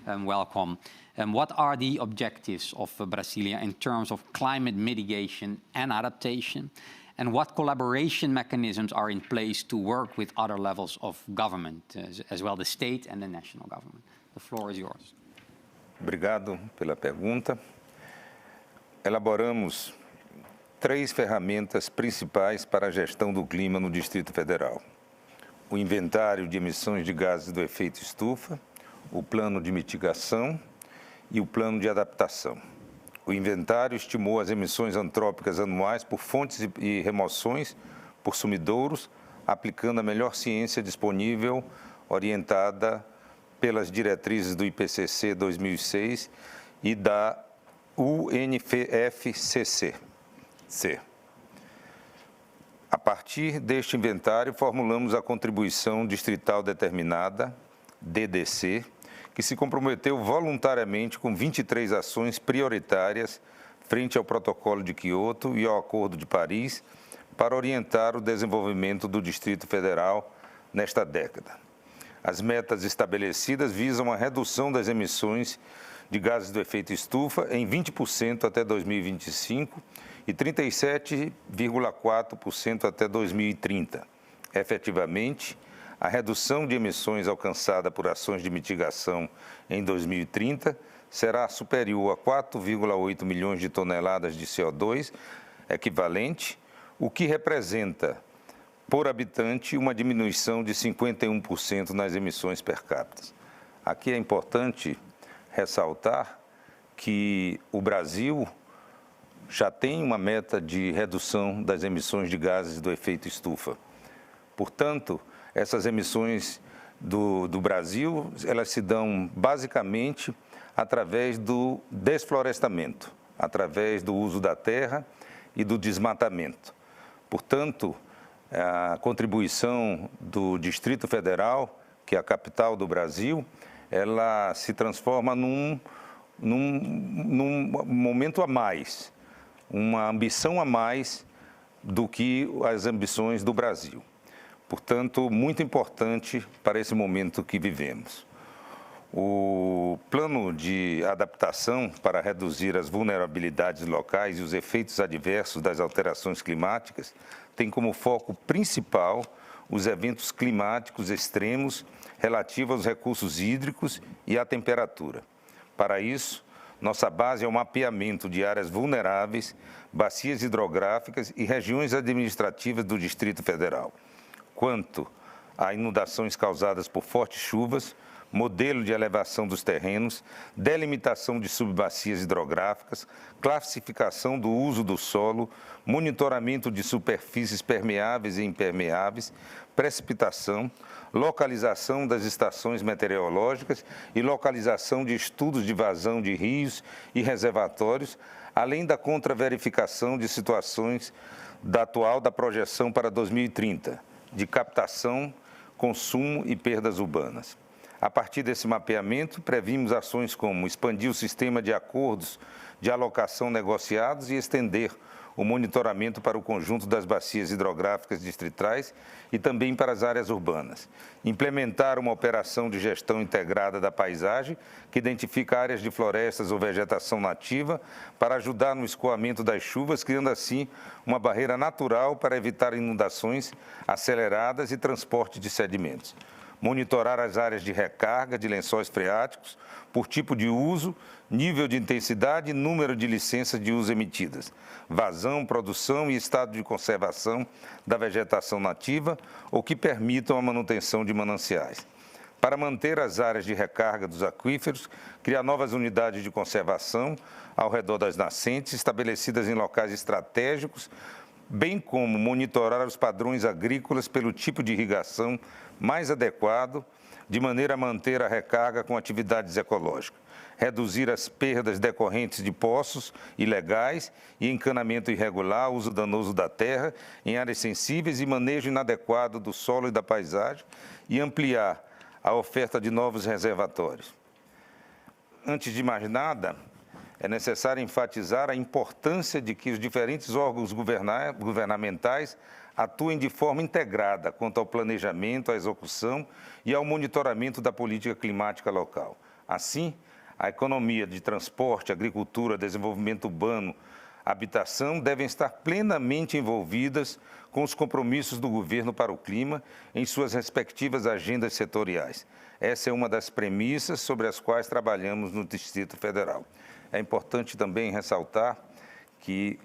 Welcome. What are the objectives of Brasilia in terms of climate mitigation and adaptation? And what collaboration mechanisms are in place to work with other levels of government, as well the state and the national government? The floor is yours. Obrigado pela pergunta. Elaboramos 3 ferramentas principais para a gestão do clima no Distrito Federal: o inventário de emissões de gases do efeito estufa, o plano de mitigação e o plano de adaptação. O inventário estimou as emissões antrópicas anuais por fontes e remoções por sumidouros, aplicando a melhor ciência disponível, orientada pelas diretrizes do IPCC 2006 e da UNFCCC. A partir deste inventário, formulamos a contribuição distrital determinada, DDC, que se comprometeu voluntariamente com 23 ações prioritárias frente ao Protocolo de Quioto e ao Acordo de Paris para orientar o desenvolvimento do Distrito Federal nesta década. As metas estabelecidas visam a redução das emissões de gases do efeito estufa em 20% até 2025 e 37,4% até 2030. Efetivamente, a redução de emissões alcançada por ações de mitigação em 2030 será superior a 4,8 milhões de toneladas de CO2 equivalente, o que representa, por habitante, uma diminuição de 51% nas emissões per capita. Aqui é importante ressaltar que o Brasil já tem uma meta de redução das emissões de gases do efeito estufa. Portanto, essas emissões do Brasil, elas se dão basicamente através do desflorestamento, através do uso da terra e do desmatamento. Portanto, a contribuição do Distrito Federal, que é a capital do Brasil, ela se transforma num momento a mais, uma ambição a mais do que as ambições do Brasil. Portanto, muito importante para esse momento que vivemos. O plano de adaptação para reduzir as vulnerabilidades locais e os efeitos adversos das alterações climáticas tem como foco principal os eventos climáticos extremos relativos aos recursos hídricos e à temperatura. Para isso, nossa base é o mapeamento de áreas vulneráveis, bacias hidrográficas e regiões administrativas do Distrito Federal. Quanto a inundações causadas por fortes chuvas, modelo de elevação dos terrenos, delimitação de subbacias hidrográficas, classificação do uso do solo, monitoramento de superfícies permeáveis e impermeáveis, precipitação, localização das estações meteorológicas e localização de estudos de vazão de rios e reservatórios, além da contraverificação de situações da projeção para 2030, de captação, consumo e perdas urbanas. A partir desse mapeamento, previmos ações como expandir o sistema de acordos de alocação negociados e estender o monitoramento para o conjunto das bacias hidrográficas distritais e também para as áreas urbanas. Implementar uma operação de gestão integrada da paisagem, que identifica áreas de florestas ou vegetação nativa para ajudar no escoamento das chuvas, criando assim uma barreira natural para evitar inundações aceleradas e transporte de sedimentos. monitorar as áreas de recarga de lençóis freáticos por tipo de uso, nível de intensidade e número de licenças de uso emitidas, vazão, produção e estado de conservação da vegetação nativa ou que permitam a manutenção de mananciais. Para manter as áreas de recarga dos aquíferos, criar novas unidades de conservação ao redor das nascentes, estabelecidas em locais estratégicos, bem como monitorar os padrões agrícolas pelo tipo de irrigação mais adequado, de maneira a manter a recarga com atividades ecológicas, reduzir as perdas decorrentes de poços ilegais e encanamento irregular, uso danoso da terra em áreas sensíveis e manejo inadequado do solo e da paisagem e ampliar a oferta de novos reservatórios. Antes de mais nada, é necessário enfatizar a importância de que os diferentes órgãos governamentais atuem de forma integrada quanto ao planejamento, à execução e ao monitoramento da política climática local. Assim, a economia de transporte, agricultura, desenvolvimento urbano, habitação devem estar plenamente envolvidas com os compromissos do governo para o clima em suas respectivas agendas setoriais. Essa é uma das premissas sobre as quais trabalhamos no Distrito Federal. É importante também ressaltar que,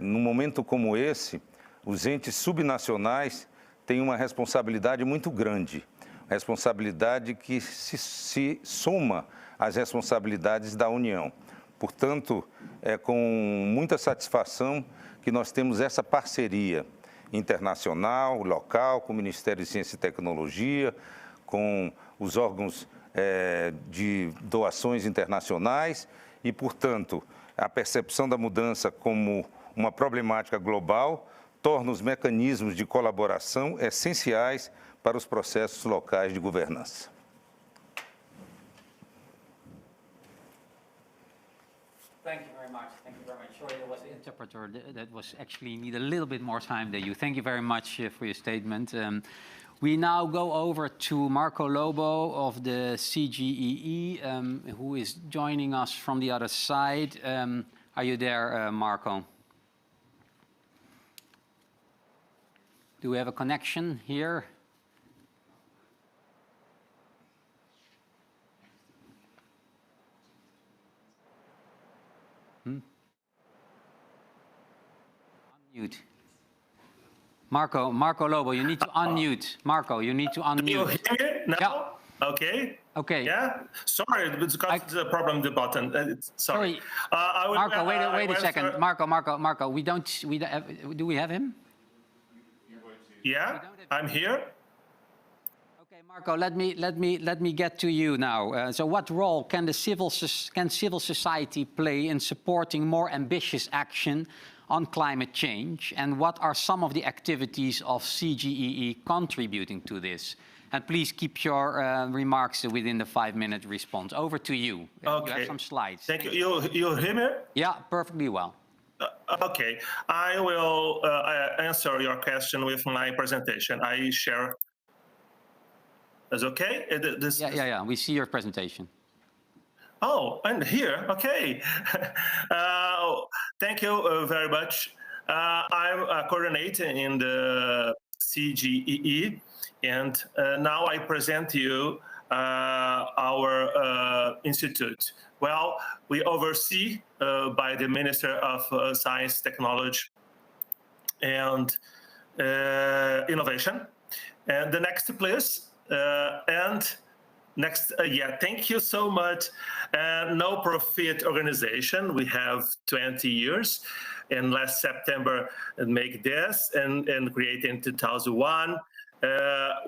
num momento como esse, os entes subnacionais têm uma responsabilidade muito grande, responsabilidade que se soma às responsabilidades da União. Portanto, é com muita satisfação que nós temos essa parceria internacional, local, com o Ministério de Ciência e Tecnologia, com os órgãos de doações internacionais e, portanto, a percepção da mudança como uma problemática global torna os mecanismos de colaboração essenciais para os processos locais de governança. Thank you very much. Thank you very much. Sorry, there was an interpreter that was actually need a little bit more time than you. Thank you very much for your statement. We now go over to Marco Lobo of the CGEE, who is joining us from the other side. Are you there, Marco? Do we have a connection here? Unmute. Marco Lobo, you need to unmute. Marco, you need to unmute. Do you hear me now? Yeah. Okay. Okay. Yeah. Sorry, because the problem with the button. Sorry. Marco, wait a second. Marco. Do we have him? Yeah, I'm here. Okay, Marco. Let me get to you now. So, what role can civil society play in supporting more ambitious action on climate change, and what are some of the activities of CGEE contributing to this? And please keep your remarks within the 5-minute response. Over to you. Okay. You have some slides. Thank you. You hear me? Yeah, perfectly well. Okay. I will answer your question with my presentation. I share. Is okay? Yeah. We see your presentation. Oh, and here, okay. Thank you very much. I'm coordinating in the CGEE, and now I present you our institute. Well, we oversee by the Minister of Science, Technology, and Innovation. And the next, please. Next, thank you so much. No-profit organization. We have 20 years. And last September, make this and created in 2001.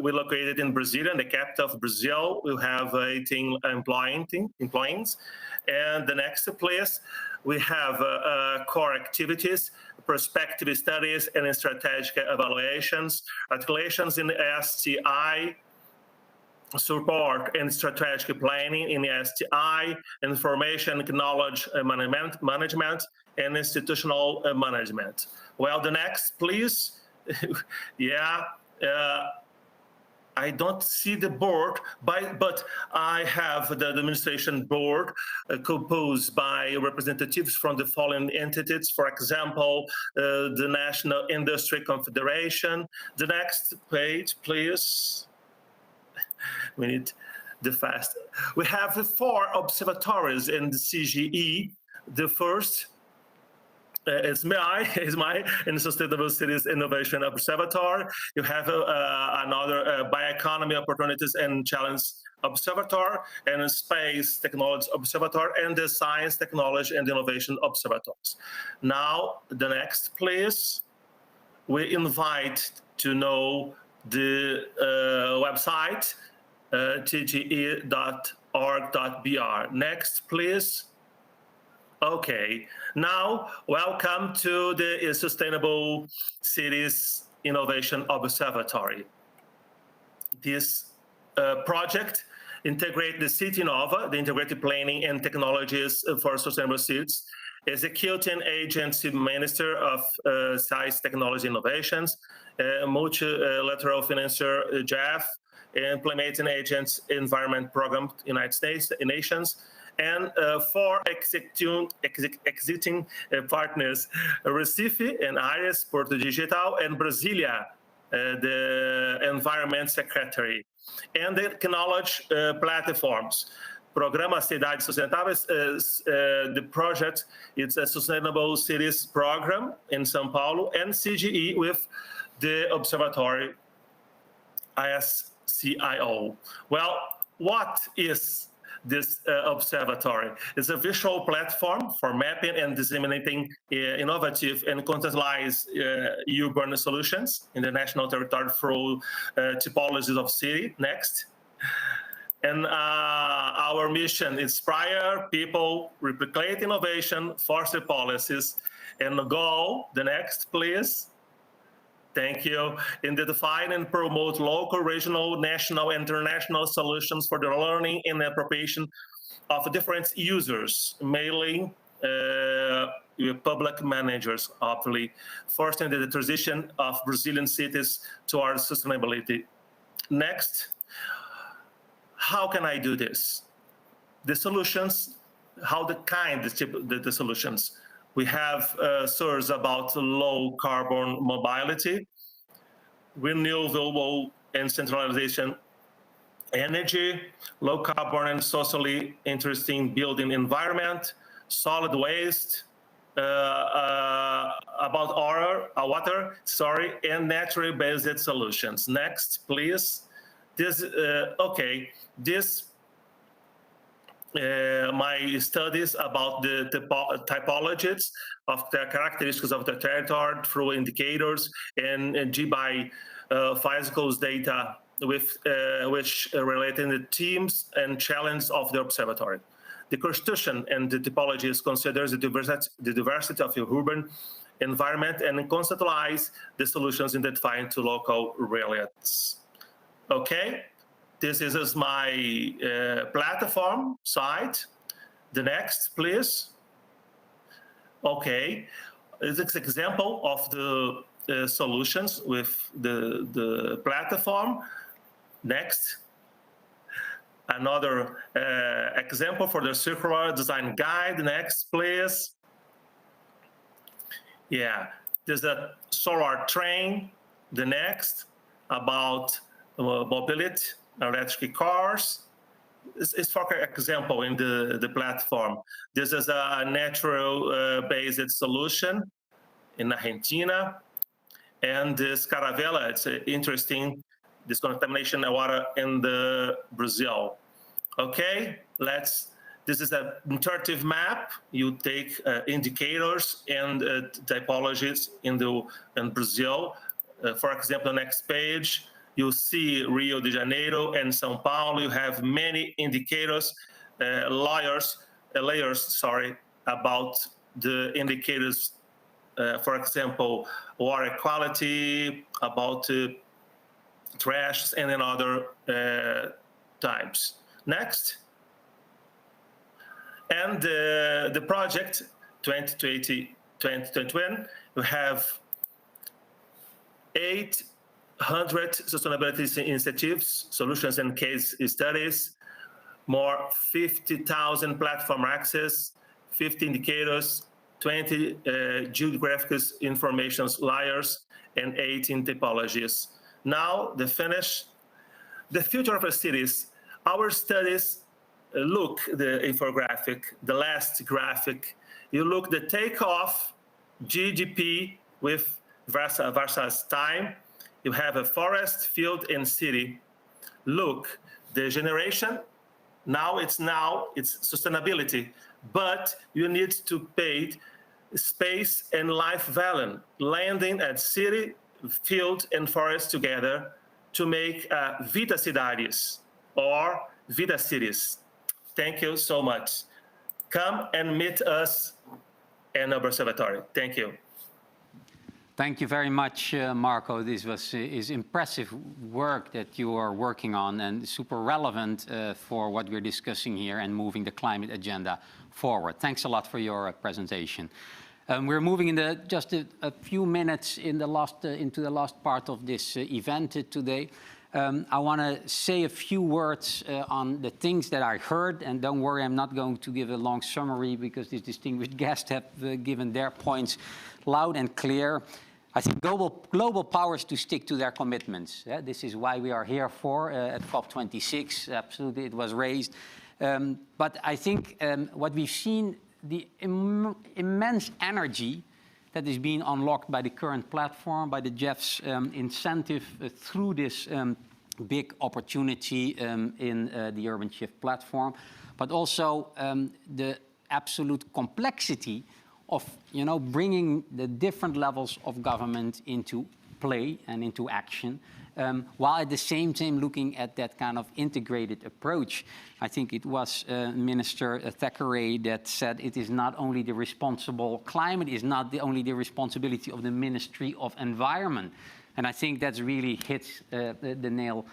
We located in Brasilia, in the capital of Brazil. We have 18 employees. And the next place, we have core activities, prospective studies, and strategic evaluations, articulations in STI, support and strategic planning in STI, information knowledge management, and institutional management. Well, the next, please. I don't see the board, but I have the administration board composed by representatives from the following entities. For example, the National Industry Confederation. The next page, please. We need the fast. We have 4 observatories in the CGE. The first is my in Sustainable Cities Innovation Observatory. You have another Bioeconomy Opportunities and Challenge Observatory, and a Space Technology Observatory, and the Science, Technology, and Innovation Observatories. Now, the next, please. We invite to know the website, cge.org.br. Next, please. Okay, now welcome to the Sustainable Cities Innovation Observatory. This project integrates the City Nova, the integrated planning and technologies for sustainable cities, executing agency minister of science, technology, innovations, multilateral financier Jeff, implementing agents environment program, United States, nations, and 4 exiting partners, Recife and IRIS, Porto Digital, and Brasilia, the Environment Secretary, and the knowledge platforms. Programa Cidades Sustentáveis is the project. It's a Sustainable Cities program in São Paulo, and CGE with the Observatory ISCIO. Well, what is this observatory? It's a visual platform for mapping and disseminating innovative and contextualized urban solutions in the national territory through typologies of city. Next. And our mission is inspire people, replicate innovation, foster policies, and the goal, the next, please. Thank you. In the define and promote local, regional, national, and international solutions for the learning and appropriation of different users, mainly public managers, obviously, fostering the transition of Brazilian cities towards sustainability. Next, how can I do this? The solutions, how the solutions. We have sources about low carbon mobility, renewable and centralization energy, low carbon and socially interesting building environment, solid waste, about water, and naturally based solutions. Next, please. My studies about the typologies of the characteristics of the territory through indicators and geophysical data with which relating the themes and challenges of the observatory. The constitution and the typologies considers the diversity of the urban environment and conceptualize the solutions identified to local realities. Okay. This is my platform site. The next, please. Okay, this is an example of the solutions with the platform. Next. Another example for the circular design guide. Next, please. Yeah, there's a solar train. The next, about mobility. Electric cars. It's for example in the platform. This is a natural based solution in Argentina, and this caravela. It's interesting. This contamination of water in the Brazil. Okay, This is an interactive map. You take indicators and typologies in Brazil. For example, the next page. You see Rio de Janeiro and São Paulo. You have many indicators, layers, about the indicators. For example, water quality, about trash, and then other types. Next. And the project 2020-2021, we have 800 sustainability initiatives, solutions and case studies, more 50,000 platform access, 50 indicators, 20 geographic information layers, and 18 typologies. Now, the finish, the future of our cities, our studies look the infographic, the last graphic. You look the takeoff GDP with versus time. You have a forest, field, and city. Look, the generation, now it's sustainability, but you need to pay space and life value, landing at city, field, and forest together to make Vita Cidades or Vita Cities. Thank you so much. Come and meet us in Observatory. Thank you. Thank you very much, Marco. This is impressive work that you are working on and super relevant for what we're discussing here and moving the climate agenda forward. Thanks a lot for your presentation. We're moving in just a few minutes into the last part of this event today. I want to say a few words on the things that I heard, and don't worry, I'm not going to give a long summary because these distinguished guests have given their points loud and clear. I think global powers to stick to their commitments. This is why we are here for at COP26. Absolutely, it was raised. But I think what we've seen, the immense energy that is being unlocked by the current platform, by the Jeff's incentive through this big opportunity in the UrbanShift platform, but also the absolute complexity of bringing the different levels of government into play and into action, while at the same time looking at that kind of integrated approach. I think it was Minister Thackeray that said it is not only the climate is not only the responsibility of the Ministry of Environment. And I think that's really hits the nail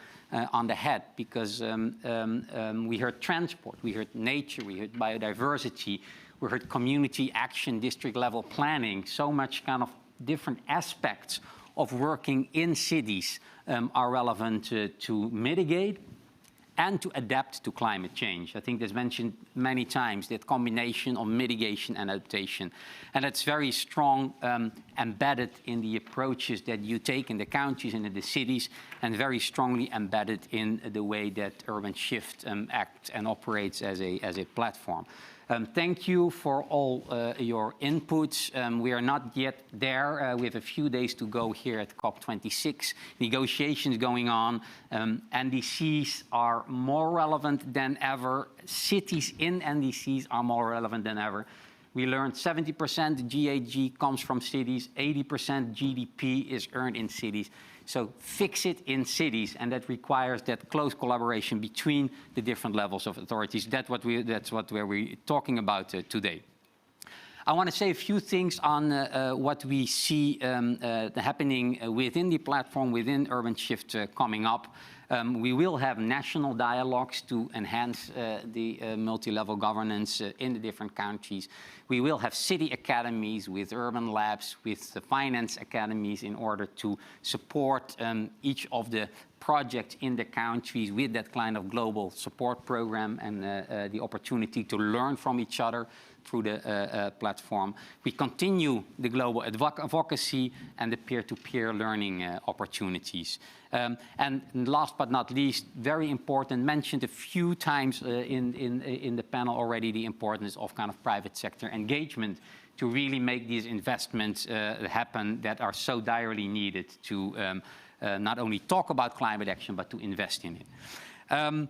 on the head, because we heard transport, we heard nature, we heard biodiversity, we heard community action, district level planning, so much kind of different aspects of working in cities are relevant to mitigate and to adapt to climate change. I think that's mentioned many times, that combination of mitigation and adaptation. And it's very strong, embedded in the approaches that you take in the counties and in the cities, and very strongly embedded in the way that UrbanShift acts and operates as a platform. Thank you for all your inputs. We are not yet there. We have a few days to go here at COP26. Negotiations going on. NDCs are more relevant than ever. Cities in NDCs are more relevant than ever. We learned 70% GHG comes from cities, 80% GDP is earned in cities. So fix it in cities, and that requires that close collaboration between the different levels of authorities. That's what we're talking about today. I want to say a few things on what we see happening within the platform, within UrbanShift coming up. We will have national dialogues to enhance the multi-level governance in the different countries. We will have city academies with urban labs, with the finance academies, in order to support each of the projects in the countries with that kind of global support program and the opportunity to learn from each other through the platform. We continue the global advocacy and the peer-to-peer learning opportunities. And last but not least, very important, mentioned a few times in the panel already, the importance of kind of private sector engagement to really make these investments happen that are so direly needed to not only talk about climate action, but to invest in it.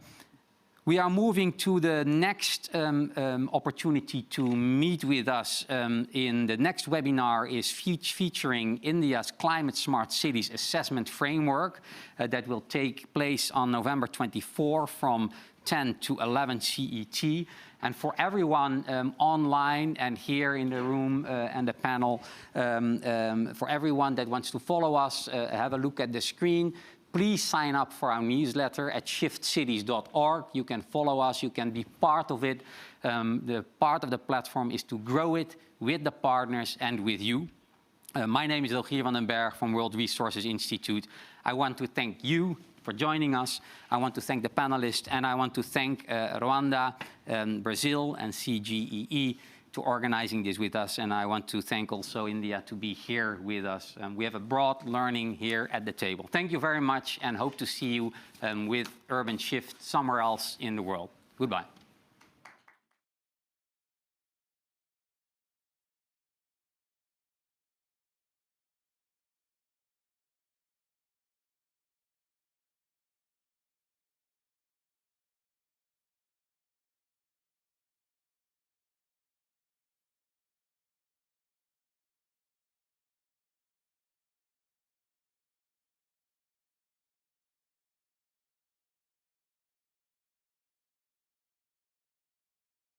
We are moving to the next opportunity to meet with us in the next webinar is featuring India's Climate Smart Cities Assessment Framework that will take place on November 24 from 10 to 11 CET. And for everyone online and here in the room and the panel, for everyone that wants to follow us, have a look at the screen. Please sign up for our newsletter at shiftcities.org. You can follow us, you can be part of it. The part of the platform is to grow it with the partners and with you. My name is Rogier van den Berg from World Resources Institute. I want to thank you for joining us. I want to thank the panelists, and I want to thank Rwanda, Brazil, and CGEE to organizing this with us. And I want to thank also India to be here with us. We have a broad learning here at the table. Thank you very much, and hope to see you with UrbanShift somewhere else in the world. Goodbye.